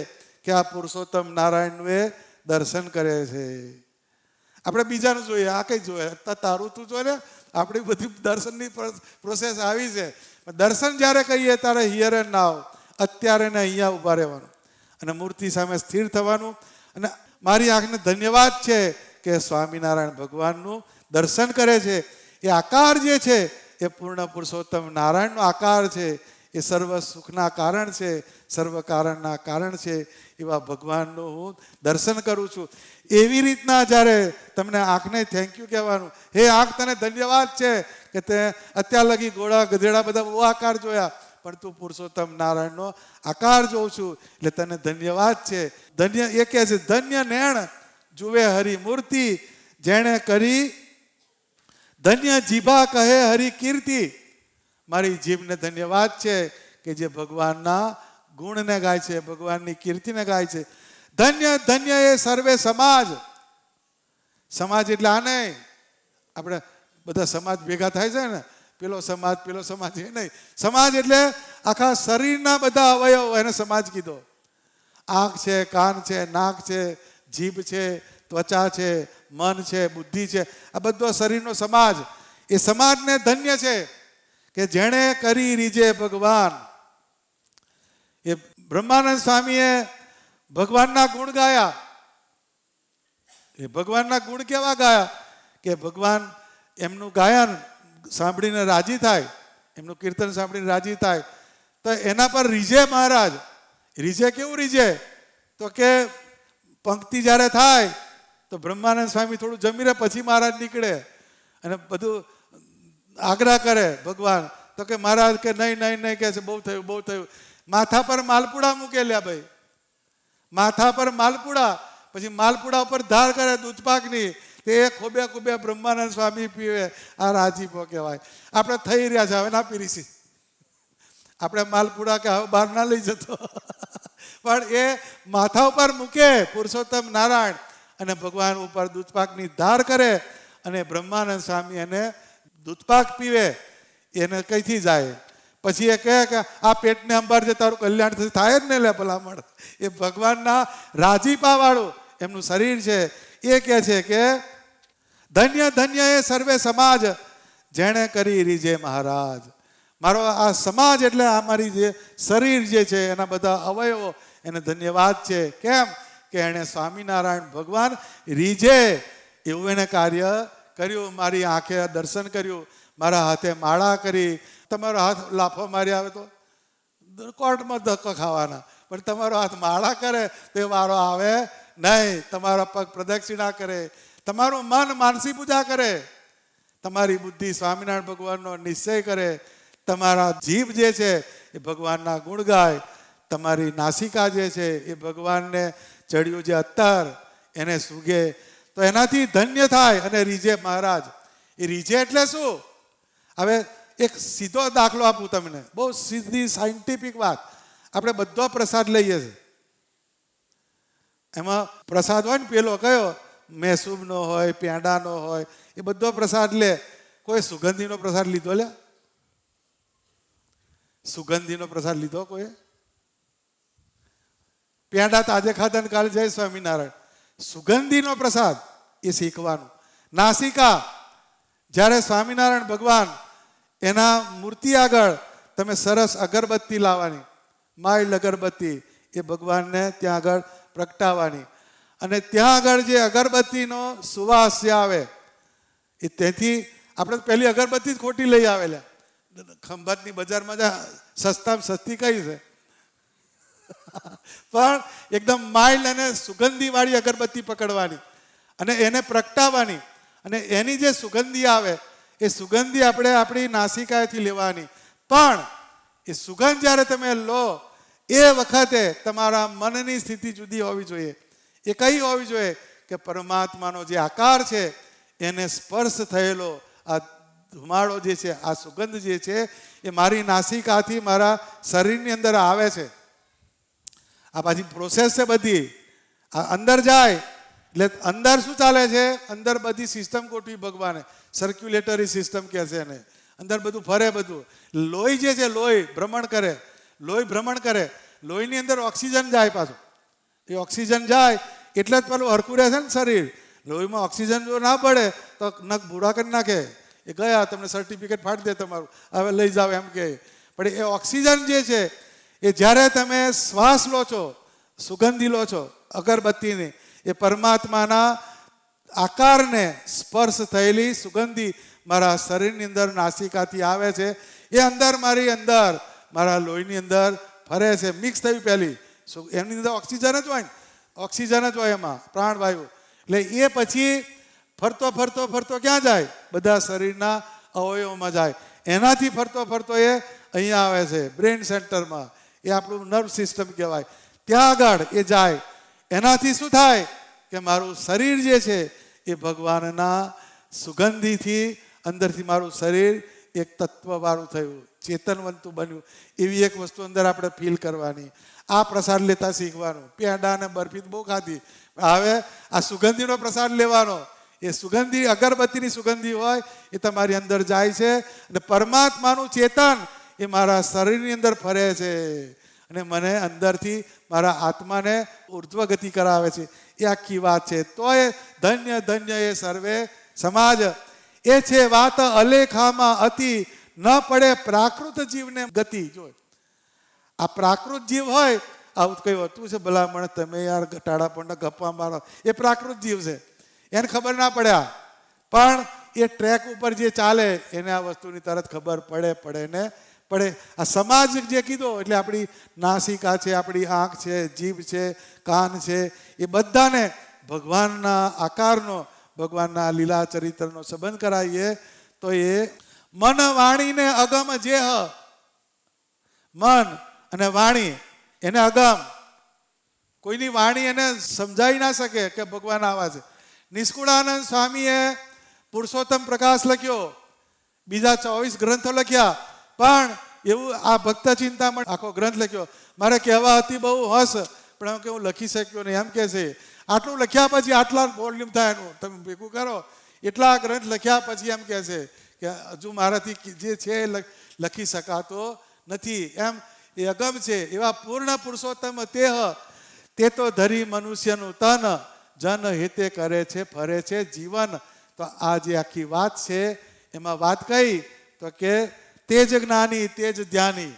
કે આ પુરુષોત્તમ નારાયણનું એ દર્શન કરે છે. આપણે બીજાનું જોઈએ, આ કઈ જોઈએ, તારું તું જો ને. આપણી બધી દર્શનની પ્રોસેસ આવી છે. દર્શન જ્યારે કરીએ ત્યારે હિયર એન્ડ નાવ, અત્યારે ને અહીંયા ઊભા રહેવાનું અને મૂર્તિ સામે સ્થિર થવાનું. અને મારી આંખને ધન્યવાદ છે કે સ્વામિનારાયણ ભગવાનનું દર્શન કરે છે. એ આકાર જે છે એ પૂર્ણ પુરુષોત્તમ નારાયણનો આકાર છે. એ સર્વ સુખના કારણ છે, સર્વ કારણના કારણ છે. એવા ભગવાનનું હું દર્શન કરું છું. એવી રીતના જ્યારે તમને આંખને થેન્ક યુ કહેવાનું. હે આંખ, તને ધન્યવાદ છે કે તે અત્યાર લગી ઘોડા ગધેડા બધા બહુ આકાર જોયા, પણ તું પુરુષોત્તમ નારાયણનો આકાર જોઉં છું એટલે તને ધન્યવાદ છે. ધન્ય એ કહે છે ધન્ય નેણ જુએ હરિ મૂર્તિ, જેણે કરી ધન્ય જીભા કહે હરિ કીર્તિ. મારી જીભને ધન્યવાદ છે કે જે ભગવાનના ગુણને ગાય છે, ભગવાનની કીર્તિને ગાય છે. ધન્ય ધન્ય એ સર્વે સમાજ. સમાજ એટલે આ નહીં આપણે બધા સમાજ ભેગા થાય છે ને, પેલો સમાજ એ નહીં. સમાજ એટલે આખા શરીરના બધા અવયવ, એને સમાજ કીધો. આંખ છે, કાન છે, નાક છે, જીભ છે, ત્વચા છે, મન છે, બુદ્ધિ છે, આ બધો શરીરનો સમાજ. એ સમાજને ધન્ય છે કે જેણે કરી રીજે ભગવાન. એ બ્રહ્માનંદ સ્વામીએ ભગવાનના ગુણ ગાયા. એ ભગવાનના ગુણ કેવા ગાયા કે ભગવાન એમનું ગાયન સાંભળીને રાજી થાય, એમનું કીર્તન સાંભળીને રાજી થાય. તો એના પર રીજે મહારાજ. રીજે કેવું રીજે? તો કે પંક્તિ જ્યારે થાય તો બ્રહ્માનંદ સ્વામી થોડું જમી રહે પછી મહારાજ નીકળે અને બધું આગ્રહ કરે ભગવાન. તો કે મહારાજ કે નહીં કહે છે બહુ થયું. માથા પર માલપુડા મૂકેલ્યા ભાઈ, માથા પર માલપુડા. પછી માલપુડા ઉપર ધાર કરે દૂધપાકની. તે ખોબ્યા બ્રહ્માનંદ સ્વામી પીવે. આ રાજીપો કહેવાય. આપણે થઈ રહ્યા છે, હવે ના પીરીશી. આપણે માલપુડા કે હવે બહાર ના લઈ જતો. પણ એ માથા ઉપર મૂકે પુરુષોત્તમ નારાયણ અને ભગવાન ઉપર દૂધપાકની ધાર કરે અને બ્રહ્માનંદ સ્વામી એને દૂધપાક પીવે. એને કઈથી જાય? પછી એ કહે કે આ પેટને અંબારજે, તારું કલ્યાણ થાય જ ને લે ભલામણ. એ ભગવાનના રાજીપા વાળું એમનું શરીર છે. એ કહે છે કે ધન્ય ધન્ય એ સર્વે સમાજ, જેણે કરી રીજે મહારાજ. મારો આ સમાજ એટલે આ મારી જે શરીર જે છે એના બધા અવયવો, એને ધન્યવાદ છે. કેમ કે એણે સ્વામિનારાયણ ભગવાન રીજે એવું એને કાર્ય કર્યું. મારી આંખે દર્શન કર્યું, મારા હાથે માળા કરી. તમારો હાથ લાફો મારી આવે તો કોર્ટમાં ધક્કો ખાવાના, પણ તમારો હાથ માળા કરે તો એ વારો આવે નહીં. તમારા પગ પ્રદક્ષિણા કરે, તમારું મન માનસી પૂજા કરે, તમારી બુદ્ધિ સ્વામિનારાયણ ભગવાનનો નિશ્ચય કરે, તમારા જીભ જે છે એ ભગવાનના ગુણ ગાય, તમારી નાસિકા જે છે એ ભગવાનને ચડ્યું જે અત્તર એને સૂગે. તો એનાથી ધન્ય થાય અને રીજે મહારાજ. એ એ રીઝે એટલે શું? હવે એક સીધો દાખલો આપું તમને, બહુ સીધી સાયન્ટિફિક વાત. આપણે બધો પ્રસાદ લઈએ છીએ, એમાં પ્રસાદ હોય ને પેલો કયો મૈસૂબનો હોય, પેંડાનો હોય, એ બધો પ્રસાદ લે. કોઈ સુગંધીનો પ્રસાદ લીધો? લે, સુગંધીનો પ્રસાદ લીધો કોઈ? પેંડા તાજે ખાધા ને કાલે જય સ્વામિનારાયણ. સુગંધીનો પ્રસાદ એ શીખવાનું. નાસિકા, જ્યારે સ્વામિનારાયણ ભગવાન એના મૂર્તિ આગળ તમે સરસ અગરબત્તી લાવવાની, માઇલ્ડ અગરબત્તી, એ ભગવાનને ત્યાં આગળ પ્રગટાવવાની. અને ત્યાં આગળ જે અગરબત્તીનો સુવાસ જે આવે એ તેથી આપણે પહેલી અગરબત્તી જ ખોટી લઈ આવેલા. ખંભાતની બજારમાં સસ્તામાં સસ્તી કઈ છે? પણ એકદમ માઇલ્ડ અને સુગંધીવાળી અગરબત્તી પકડવાની અને એને પ્રગટાવવાની. અને એની જે સુગંધી આવે એ સુગંધી આપણે આપણી નાસિકાએથી લેવાની. પણ એ સુગંધ જ્યારે તમે લો એ વખતે તમારા મનની સ્થિતિ જુદી હોવી જોઈએ. એ કઈ હોવી જોઈએ? કે પરમાત્માનો જે આકાર છે એને સ્પર્શ થયેલો આ ધુમાડો જે છે, આ સુગંધ જે છે એ મારી નાસિકાથી મારા શરીરની અંદર આવે છે. આ પાછી પ્રોસેસ છે બધી. આ અંદર જાય એટલે અંદર શું ચાલે છે? અંદર બધી સિસ્ટમ ગોઠવી ભગવાને, સર્ક્યુલેટરી સિસ્ટમ કહે છે એને. અંદર બધું ફરે બધું. લોહી જે છે, લોહી ભ્રમણ કરે, લોહી ભ્રમણ કરે. લોહીની અંદર ઓક્સિજન જાય પાછું. એ ઓક્સિજન જાય એટલે જ પેલું હરખું રહે છે ને શરીર. લોહીમાં ઓક્સિજન જો ના પડે તો નખ ભૂરા કરી નાખે. એ ગયા, તમને સર્ટિફિકેટ ફાડી દે તમારું, હવે લઈ જાઓ એમ કહે. પણ એ ઓક્સિજન જે છે એ જ્યારે તમે શ્વાસ લો છો, સુગંધી લો છો અગરબત્તીની, એ પરમાત્માના આકારને સ્પર્શ થયેલી સુગંધી મારા શરીરની અંદર નાસિકાથી આવે છે. એ અંદર મારી અંદર મારા લોહીની અંદર ફરે છે, મિક્સ થયું પહેલી. એમની અંદર ઓક્સિજન જ હોય ને, ઓક્સિજન જ હોય એમાં, પ્રાણવાયુ. એટલે એ પછી ફરતો ફરતો ફરતો ક્યાં જાય? બધા શરીરના અવયવોમાં જાય. એનાથી ફરતો ફરતો એ અહીંયા આવે છે બ્રેઇન સેન્ટરમાં. એ આપણું નર્વ સિસ્ટમ કહેવાય. ત્યાં આગળ એ જાય. એનાથી શું થાય? કે મારું શરીર જે છે એ ભગવાનના સુગંધીથી અંદરથી મારું શરીર એક તત્વવાળું થયું, ચેતનવંતું બન્યું. એવી એક વસ્તુ અંદર આપણે ફીલ કરવાની. આ પ્રસાદ લેતા શીખવાનું. પેંડા અને બરફી બહુ ખાધી, હવે આ સુગંધીનો પ્રસાદ લેવાનો. એ સુગંધી અગરબત્તીની સુગંધી હોય એ તમારી અંદર જાય છે અને પરમાત્માનું ચેતન એ મારા શરીરની અંદર ફરે છે અને મને અંદરથી મારા આત્માને ઉર્ધ્વ ગતિ કરાવે છે. એ આખી વાત છે. તો એ ધન્ય ધન્ય એ સર્વે સમાજ. એ છે વાત અલેખામાં અતિ, ન પડે પ્રાકૃત જીવને ગતિ. જો આ પ્રાકૃત જીવ હોય, આવું કઈ હોતું છે ભલામણ, તમે યાર ટાળા પણ ગપ્પા મારો, એ પ્રાકૃત જીવ છે, એને ખબર ના પડ્યા. પણ એ ટ્રેક ઉપર જે ચાલે એને આ વસ્તુની તરત ખબર પડે ને પડે. આ સમાજ જે કીધો એટલે આપણી નાસિકા છે, આપણી આંખ છે, જીભ છે, કાન છે, એ બધાને ભગવાનના આકારનો, ભગવાનના લીલા ચરિત્રનો સંબંધ કરાવીએ તો એ મન વાણીને અગમ જે હ, મન અને વાણી એને અગમ. કોઈની વાણી એને સમજાવી ના શકે કે ભગવાન આવા છે. નિષ્કુળાનંદ સ્વામીએ પુરુષોત્તમ પ્રકાશ લખ્યો, બીજા 24 ગ્રંથો લખ્યા, પણ એવું આ ભક્ત ચિંતામણ આખો ગ્રંથ લખ્યો. મારે કહેવા હતી બહુ હસ, પણ કે હું લખી શક્યો નહીં એમ કે છે. આટલું લખ્યા પછી આટલા વોલ્યુમ થાય એનું, તમે ભેગું કરો. એટલા ગ્રંથ લખ્યા પછી એમ કહે છે કે હજુ મારાથી જે છે એ લખી શકાતો નથી. એમ એ અગમ છે. એવા પૂર્ણ પુરુષોત્તમ તે તો ધરી મનુષ્યનું તન, જન હિતે કરે છે ફરે છે જીવન. તો આ જે આખી વાત છે એમાં વાત કઈ? તો કે તેજ જ્ઞાની તેજ ધ્યાની.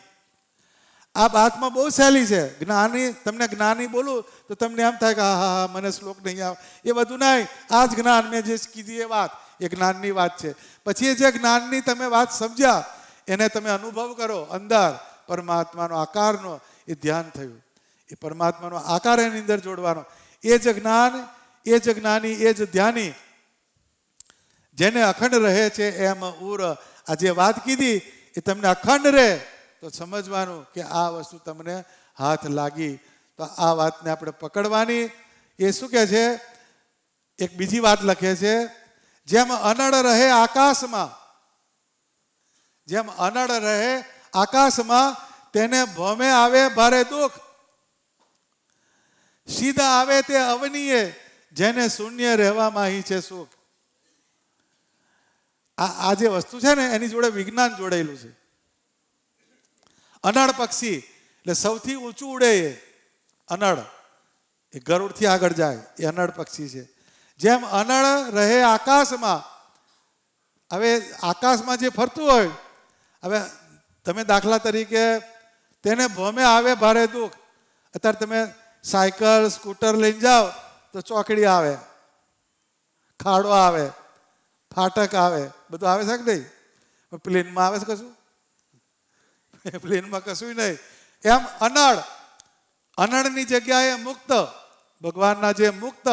આ વાતમાં બહુ સહેલી છે. જ્ઞાની, તમને જ્ઞાની બોલું તો તમને એમ થાય કે હા હા હા મને શ્લોક નહીં આવે, એ બધું નહીં. આ જ જ્ઞાન મેં જે કીધી એ વાત, એ જ્ઞાનની વાત છે. પછી એ જે જ્ઞાનની તમે વાત સમજ્યા એને તમે અનુભવ કરો, અંદર પરમાત્માનો આકારનો એ ધ્યાન થયું. એ પરમાત્માનો આકાર એની અંદર જોડવાનો. એ જ જ્ઞાન, એ જ જ્ઞાની, એ જ ધ્યાની, જેને અખંડ રહે છે એમ ઉર. આ જે વાત કીધી એ તમને અખંડ રહે તો સમજવાનું કે આ વસ્તુ તમને હાથ લાગી. તો આ વાતને આપણે પકડવાની. એ શું કહે છે? એક બીજી વાત લખે છે, જેમ અનળ રહે આકાશમાં, જેમ અનળ રહે આકાશમાં, તેને ભોમે આવે ભારે દુઃખ, સીધા આવે તે અવનીએ, જેને શૂન્ય રહેવામાં અહીં છે સુખ. આ જે વસ્તુ છે ને એની જોડે વિજ્ઞાન જોડાયેલું છે. અનળ પક્ષી એટલે સૌથી ઊંચું ઉડે એ અનળ, એ ગરુડથી આગળ જાય એ અનળ પક્ષી છે. જેમ અનળ રહે આકાશમાં, હવે આકાશમાં જે ફરતું હોય, હવે તમે દાખલા તરીકે તેને ભોમે આવે ભારે દુઃખ. અત્યારે તમે સાયકલ સ્કૂટર લઈને જાઓ તો ચોકડી આવે, ખાડો આવે, ફાટક આવે, બધું આવે છે કે નહીં? પ્લેનમાં આવે છે કશું? પ્લેનમાં કશું નહીં. એમ અનળ, અનળની જગ્યાએ મુક્ત, ભગવાનના જે મુક્ત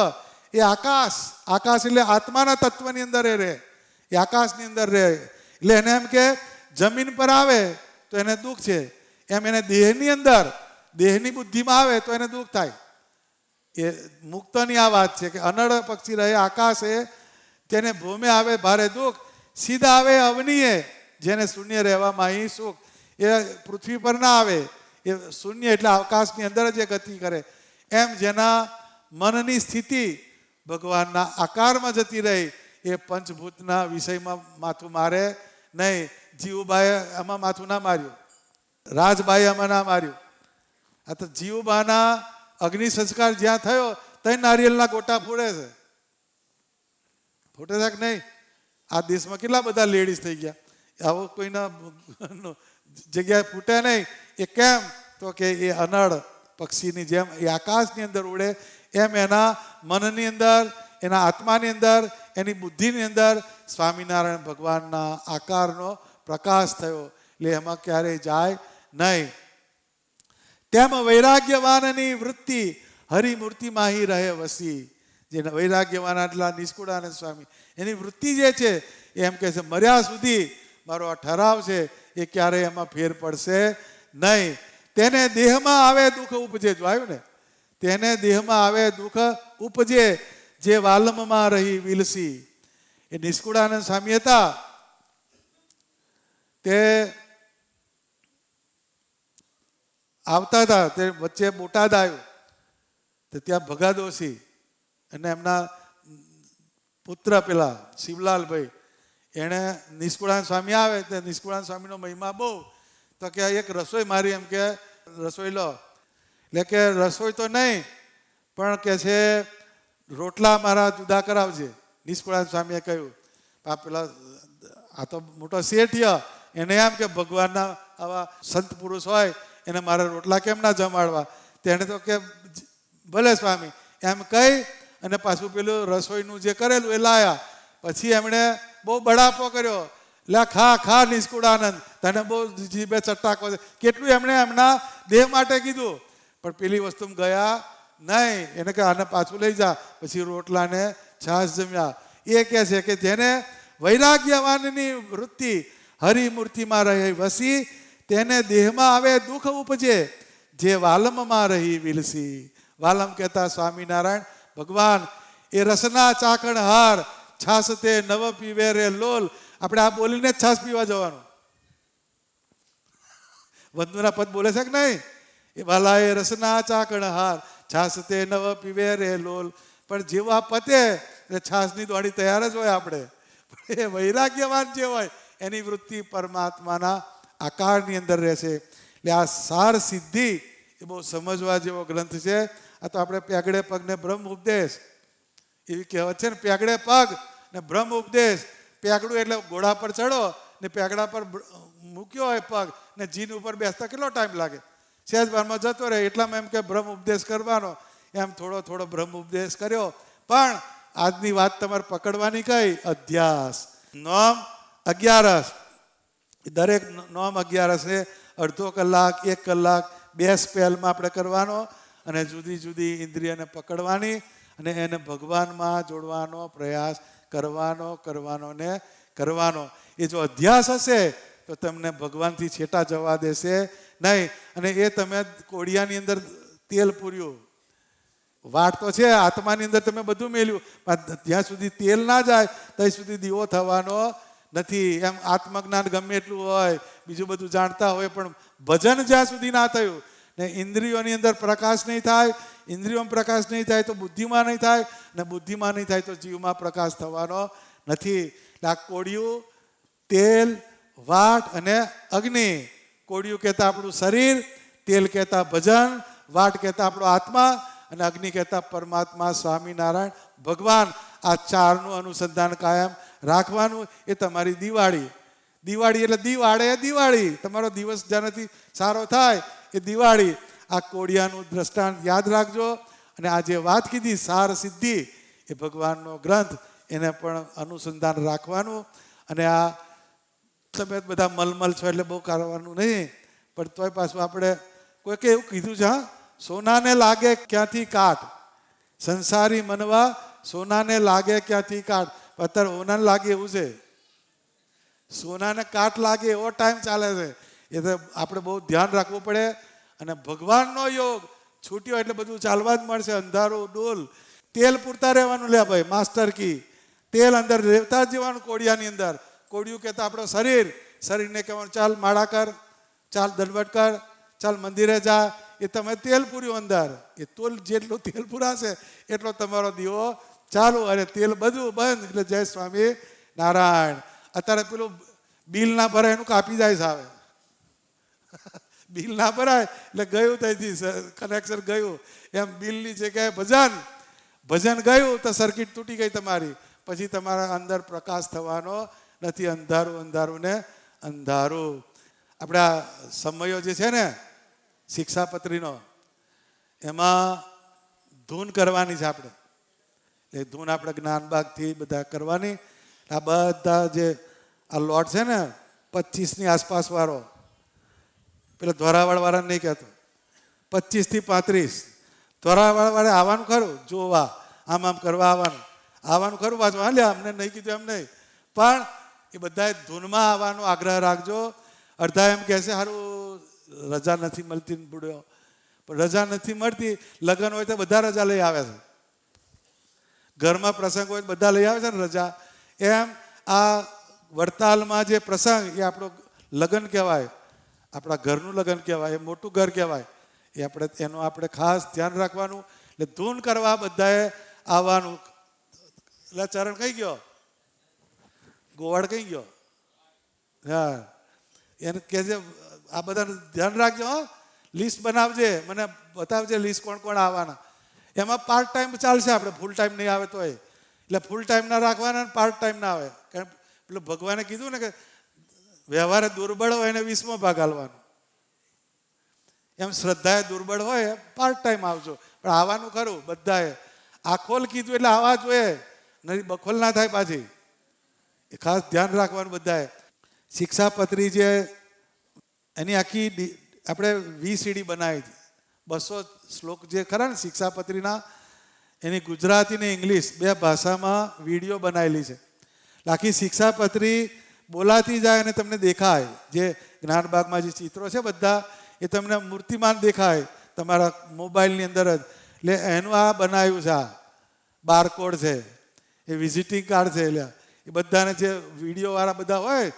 એ આકાશ, આકાશ એટલે આત્માના તત્વની અંદર એ રહે, એ આકાશની અંદર રહે. એટલે એને એમ કે જમીન પર આવે તો એને દુઃખ છે, એમ એને દેહની અંદર, દેહની બુદ્ધિમાં આવે તો એને દુઃખ થાય. એ મુક્તની આ વાત છે કે અનળ પક્ષી રહે આકાશે, તેને ભૂમે આવે ભારે દુઃખ, સીધા આવે અવનીએ, જેને શૂન્ય રહેવામાં અહીં સુખ. એ પૃથ્વી પર ના આવે, એ શૂન્ય એટલે આકાશની અંદર જ એ ગતિ કરે. એમ જેના મનની સ્થિતિ ભગવાનના આકારમાં જતી રહી, એ પંચભૂતના વિષયમાં માથું મારે નહીં. જીવબાએ આમાં માથું ના માર્યું, રાજબાએ આમાં ના માર્યું. આ તો જીવબાના અગ્નિ સંસ્કાર જ્યાં થયો ત્યાં નારિયેલના ગોટા ફોડે છે. ફૂટે છે કે નહીં? આ દેશમાં કેટલા બધા લેડીઝ થઈ ગયા, આવો કોઈના જગ્યાએ ફૂટે નહીં. એ કેમ? તો કે એ અનળ પક્ષીની જેમ એ આકાશની અંદર ઉડે, એમ એના મનની અંદર, એના આત્માની અંદર, એની બુદ્ધિની અંદર સ્વામિનારાયણ ભગવાનના આકારનો પ્રકાશ થયો. એટલે એમાં ક્યારેય જાય નહીં. તેમ વૈરાગ્યવાનની વૃત્તિ હરિમૂર્તિમાં અહીં રહે વસી. જે વૈરાગ્યવાન એટલા નિષ્કુળાનંદ સ્વામી, એની વૃત્તિ જે છે એમ કહે છે મર્યા સુધી મારો આ ઠરાવ છે એ ક્યારેય એમાં ફેર પડશે નહીં. તેને દેહમાં આવે દુઃખ ઉપજે, જો આવ્યું ને, તેને દેહમાં આવે દુઃખ ઉપજે, જે વાલમમાં રહી વિલસી. એ નિષ્કુળાનંદ સ્વામી હતા, તે આવતા હતા, તે વચ્ચે બોટાદ આવ્યું, તો ત્યાં ભગાદોશી અને એમના પુત્ર પેલા શિવલાલભાઈ, એણે નિષ્કુળાનંદ સ્વામી આવે તો નિષ્કુળાનંદ સ્વામીનો મહિમા બહુ, તો કે એક રસોઈ મારી, એમ કે રસોઈ લો. એટલે કે રસોઈ તો નહીં પણ કે છે રોટલા મારા જુદા કરાવજે. નિષ્કુળાનંદ સ્વામીએ કહ્યું. પેલા આ તો મોટો શેઠિયા, એને એમ કે ભગવાનના આવા સંત પુરુષ હોય એને મારા રોટલા કેમ ના જમાડવા? તેણે તો કે ભલે સ્વામી એમ કહી અને પાછું પેલું રસોઈનું જે કરેલું એ લાયા. પછી એમણે બહુ બડાપો કર્યો, લે ખા ખા નિષ્કુળાનંદ, તને બહુ જીભે ચટાકો છે, કેટલું એમણે એમના દેહ માટે કીધું. પણ પેલી વસ્તુ ગયા નહીં, એને કે આને પાછું લઈ જા. પછી રોટલાને છાશ જમ્યા. એ કહે છે કે જેને વૈરાગ્યવાનની વૃત્તિ હરિમૂર્તિમાં રહી વસી, તેને દેહમાં આવે દુઃખ ઉપજે, જે વાલમમાં રહી વિલસી. વાલમ કહેતા સ્વામિનારાયણ ભગવાન, એ રસના ચાકણ હાર, છાસ તે નવ પીવે રે લોલ. આપણે આ બોલીને જ છાસ પીવા જવાનું. વંદુના પદ બોલે છે કે નહીં? એ વાલા એ રસના ચાકણ હાર, છાસ તે નવ પીવે રે લોલ. પણ જેવું આ પતે એટલે છાસની દોડી તૈયાર જ હોય આપણે. એ વૈરાગ્યવાન જે હોય એની વૃત્તિ પરમાત્માના આકારની અંદર રહેશે. એટલે આ સાર સિદ્ધિ એ બહુ સમજવા જેવો ગ્રંથ છે. આ તો આપણે પેગડે પગને બ્રહ્મ ઉપદેશ એવી કહેવત છે ને, પેગડે પગ ને બ્રહ્મ ઉપદેશ. પેગડું એટલે ઘોડા પર ચડો ને પેગડા પર મૂક્યો હોય પગ ને જીન ઉપર બેસતા કેટલો ટાઈમ લાગે? સહેજ બારમાં જતો રહે. એટલામાં એમ કે બ્રહ્મ ઉપદેશ કરવાનો, એમ થોડો થોડો બ્રહ્મ ઉપદેશ કર્યો. પણ આજની વાત તમારે પકડવાની કઈ? અધ્યાસ, નોમ, અગિયારસ. દરેક નોમ અગિયારસે અડધો કલાક, 1 કલાક, 2 સ્પેલમાં આપણે કરવાનો અને જુદી જુદી ઇન્દ્રિયને પકડવાની અને એને ભગવાનમાં જોડવાનો પ્રયાસ કરવાનો ને કરવાનો. એ જો અધ્યાસ હશે તો તમને ભગવાનથી છેટા જવા દેશે નહીં. અને એ તમે કોડિયાની અંદર તેલ પૂર્યું, વાટ તો છે આત્માની અંદર, તમે બધું મેલ્યું, પણ જ્યાં સુધી તેલ ના જાય ત્યાં સુધી દીવો થવાનો નથી. એમ આત્મજ્ઞાન ગમે એટલું હોય, બીજું બધું જાણતા હોય, પણ ભજન જ્યાં સુધી ના થયું ને ઇન્દ્રિયોની અંદર પ્રકાશ નહીં થાય, ઇન્દ્રિયોમાં પ્રકાશ નહીં થાય તો બુદ્ધિમાં નહીં થાય, ને બુદ્ધિમાં નહીં થાય તો જીવમાં પ્રકાશ થવાનો નથી. એટલે આ કોળિયું, તેલ, વાટ અને અગ્નિ. કોળિયું કહેતા આપણું શરીર, તેલ કહેતા ભજન, વાટ કહેતા આપણો આત્મા, અને અગ્નિ કહેતા પરમાત્મા સ્વામિનારાયણ ભગવાન. આ ચારનું અનુસંધાન કાયમ રાખવાનું. એ તમારી દિવાળી. દિવાળી એટલે દિવાળે દિવાળી, તમારો દિવસ જેનાથી સારો થાય એ દિવાળી. આ કોળિયાનું દ્રષ્ટાંત યાદ રાખજો. અને આ જે વાત કીધી સાર સિદ્ધિ, એ ભગવાનનો ગ્રંથ, એને પણ અનુસંધાન રાખવાનું. અને આ તમે બધા મલમલ છો એટલે બહુ કરવાનું નહીં, પણ તોય પાછું આપણે કોઈકે એવું કીધું છે, હા, સોનાને લાગે ક્યાંથી કાટ, સંસારી મનવા સોનાને લાગે ક્યાંથી કાટ. અત્યારે સોનાને લાગે એવું છે, સોનાને કાટ લાગે એવો ટાઈમ ચાલે છે. એ તો આપણે બહુ ધ્યાન રાખવું પડે. અને ભગવાનનો યોગ છૂટ્યો એટલે બધું ચાલવા જ મળશે. અંધારું ડોલ, તેલ પૂરતા રહેવાનું. લે ભાઈ માસ્ટર કી તેલ અંદર રેવતા જ જવાનું કોળિયાની અંદર. કોળિયું કહેતા આપણો શરીર, શરીરને કહેવાનું ચાલ માળા કર, ચાલ દંડવટ કર, ચાલ મંદિરે જા. એ તમે તેલ પૂર્યું અંદર. એ તોલ જેટલું તેલ પૂરાશે એટલો તમારો દીવો ચાલુ, અને તેલ બધું બંધ. એટલે જય સ્વામી નારાયણ. અત્યારે પેલું બિલ ના ભરાય એનું કાપી જાય છે. આવે બિલ ના ભરાય એટલે ગયું ત્યાંથી કનેક્શન ગયું. એમ બિલની જગ્યાએ ભજન, ભજન ગયું તો સર્કિટ તૂટી ગઈ તમારી. પછી તમારા અંદર પ્રકાશ થવાનો નથી. અંધારું અંધારું ને અંધારું. આપણા સમયો જે છે ને શિક્ષાપત્રીનો, એમાં ધૂન કરવાની છે આપણે. એ ધૂન આપણે જ્ઞાનબાગથી બધા કરવાની. આ બધા જે આ લોટ છે ને 25ની આસપાસ વાળો, પેલા ધોરાવાળ વાળા નહીં કહેતો, 25 થી 35 ધોરાવાળ વાળા આવવાનું ખરું જોવા, આમ આમ કરવા આવવાનું ખરું. પાછું હા લે અમને નહીં કીધું એમ નહીં, પણ એ બધાએ ધૂનમાં આવવાનો આગ્રહ રાખજો. અડધા એમ કહે છે સારું રજા નથી મળતી બુડ્યો, પણ રજા નથી મળતી. લગ્ન હોય તો બધા રજા લઈ આવે છે, ઘરમાં પ્રસંગ હોય તો બધા લઈ આવે છે ને રજા. એમ આ વડતાલમાં જે પ્રસંગ એ આપણો લગ્ન કહેવાય, આપણા ઘરનું લગ્ન કહેવાય, એ મોટું ઘર કહેવાય. એ આપણે એનું આપણે ખાસ ધ્યાન રાખવાનું. એટલે ધૂન કરવા બધાએ આવવાનું. એટલે ચરણ કઈ ગયો, ગોવાડ કઈ ગયો? હા, એને કહેજે આ બધાનું ધ્યાન રાખજો. હો, લિસ્ટ બનાવજે, મને બતાવજે લિસ્ટ કોણ કોણ આવવાના. એમાં પાર્ટ ટાઈમ ચાલશે, આપણે ફૂલ ટાઈમ નહીં આવે તોય. એટલે ફૂલ ટાઈમ ના રાખવાના, પાર્ટ ટાઈમ ના આવે. કારણ પેલું ભગવાને કીધું ને કે વ્યવહારે દુર્બળ હોય એને 20મો ભાગ આલવાનો. એમ શ્રદ્ધાએ દુર્બળ હોય પાર્ટ ટાઈમ આવજો, પણ આવવાનું ખરું બધાએ. આખોલ કીધું એટલે આવા જોઈએ, નહીં બખોલ ના થાય પાછી. એ ખાસ ધ્યાન રાખવાનું બધાએ. શિક્ષાપત્રી જે એની આખી આપણે VCD બનાવી હતી, 200 શ્લોક જે ખરા ને શિક્ષાપત્રીના, એની ગુજરાતી ને ઇંગ્લિશ બે ભાષામાં વિડીયો બનાવેલી છે. આખી શિક્ષાપત્રી બોલાતી જાય અને તમને દેખાય. જે જ્ઞાનબાગમાં જે ચિત્રો છે બધા એ તમને મૂર્તિમાન દેખાય તમારા મોબાઈલની અંદર જ. એટલે એનું આ બનાવ્યું છે, આ બારકોડ છે, એ વિઝિટિંગ કાર્ડ છે. એટલે એ બધાને જે વિડીયોવાળા બધા હોય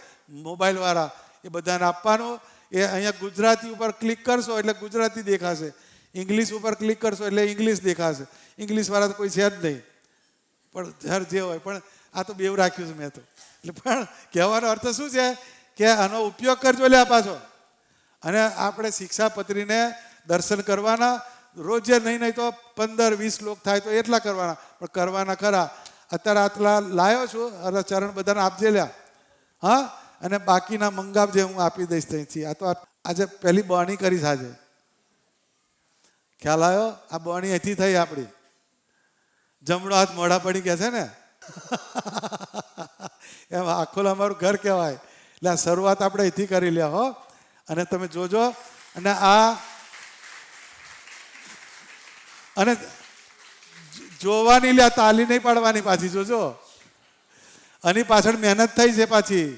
મોબાઈલવાળા, એ બધાને આપવાનું. એ અહીંયા ગુજરાતી ઉપર ક્લિક કરશો એટલે ગુજરાતી દેખાશે, ઇંગ્લિશ ઉપર ક્લિક કરશો એટલે ઇંગ્લિશ દેખાશે. ઇંગ્લિશવાળા તો કોઈ છે જ નહીં, પણ હર જે હોય. પણ આ તો બેવ રાખ્યું છે મેં તો. એટલે પણ કહેવાનો અર્થ શું છે કે આનો ઉપયોગ કરજો લે પાછો. અને આપણે શિક્ષાપત્રીને દર્શન કરવાના રોજે, નહીં તો 15-20 શ્લોક થાય તો એટલા કરવાના, પણ કરવાના ખરા. અત્યારે આટલા લાવ્યો છું, અરે ચરણ બધાને આપજે લ્યા. હા, અને બાકીના મંગાવજે, હું આપી દઈશ ત્યાંથી. આ તો આજે પહેલી બોણી કરીશ આજે. ખ્યાલ આવ્યો? આ બોણી અહીંથી થઈ આપણી. જમણો હાથ મોઢા પડી ગયા છે ને એમ આખું અમારું ઘર કહેવાય. એટલે આ શરૂઆત આપણે અહીંથી કરી લે. હો, અને તમે જોજો. અને આ અને જોવાની લે, તાલી નહીં પાડવાની પાછી. જોજો, આની પાછળ મહેનત થઈ છે પાછી.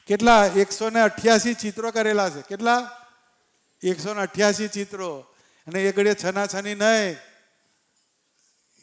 કેટલા 188 ચિત્રો કરેલા છે. કેટલા? 188 ચિત્રો. અને એ ઘડીએ છનાછની નહીં,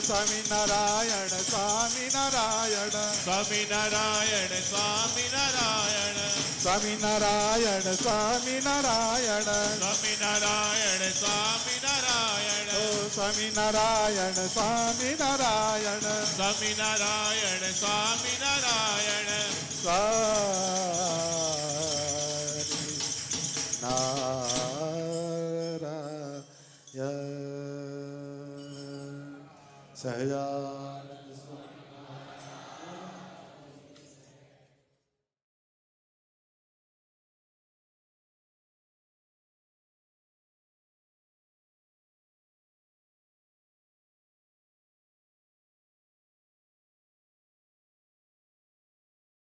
સ્વામિનારાયણ સ્વામિનારાયણ સ્વામિનારાયણ સ્વામિનારાયણ સ્વામિનારાયણ સ્વામિનારાયણ સ્વામિનારાયણ સ્વામિનારાયણ સ્વામિનારાયણ સ્વામિનારાયણ સ્વામિનારાયણ સ્વામિનારાયણ નારાયણ સહજાનંદ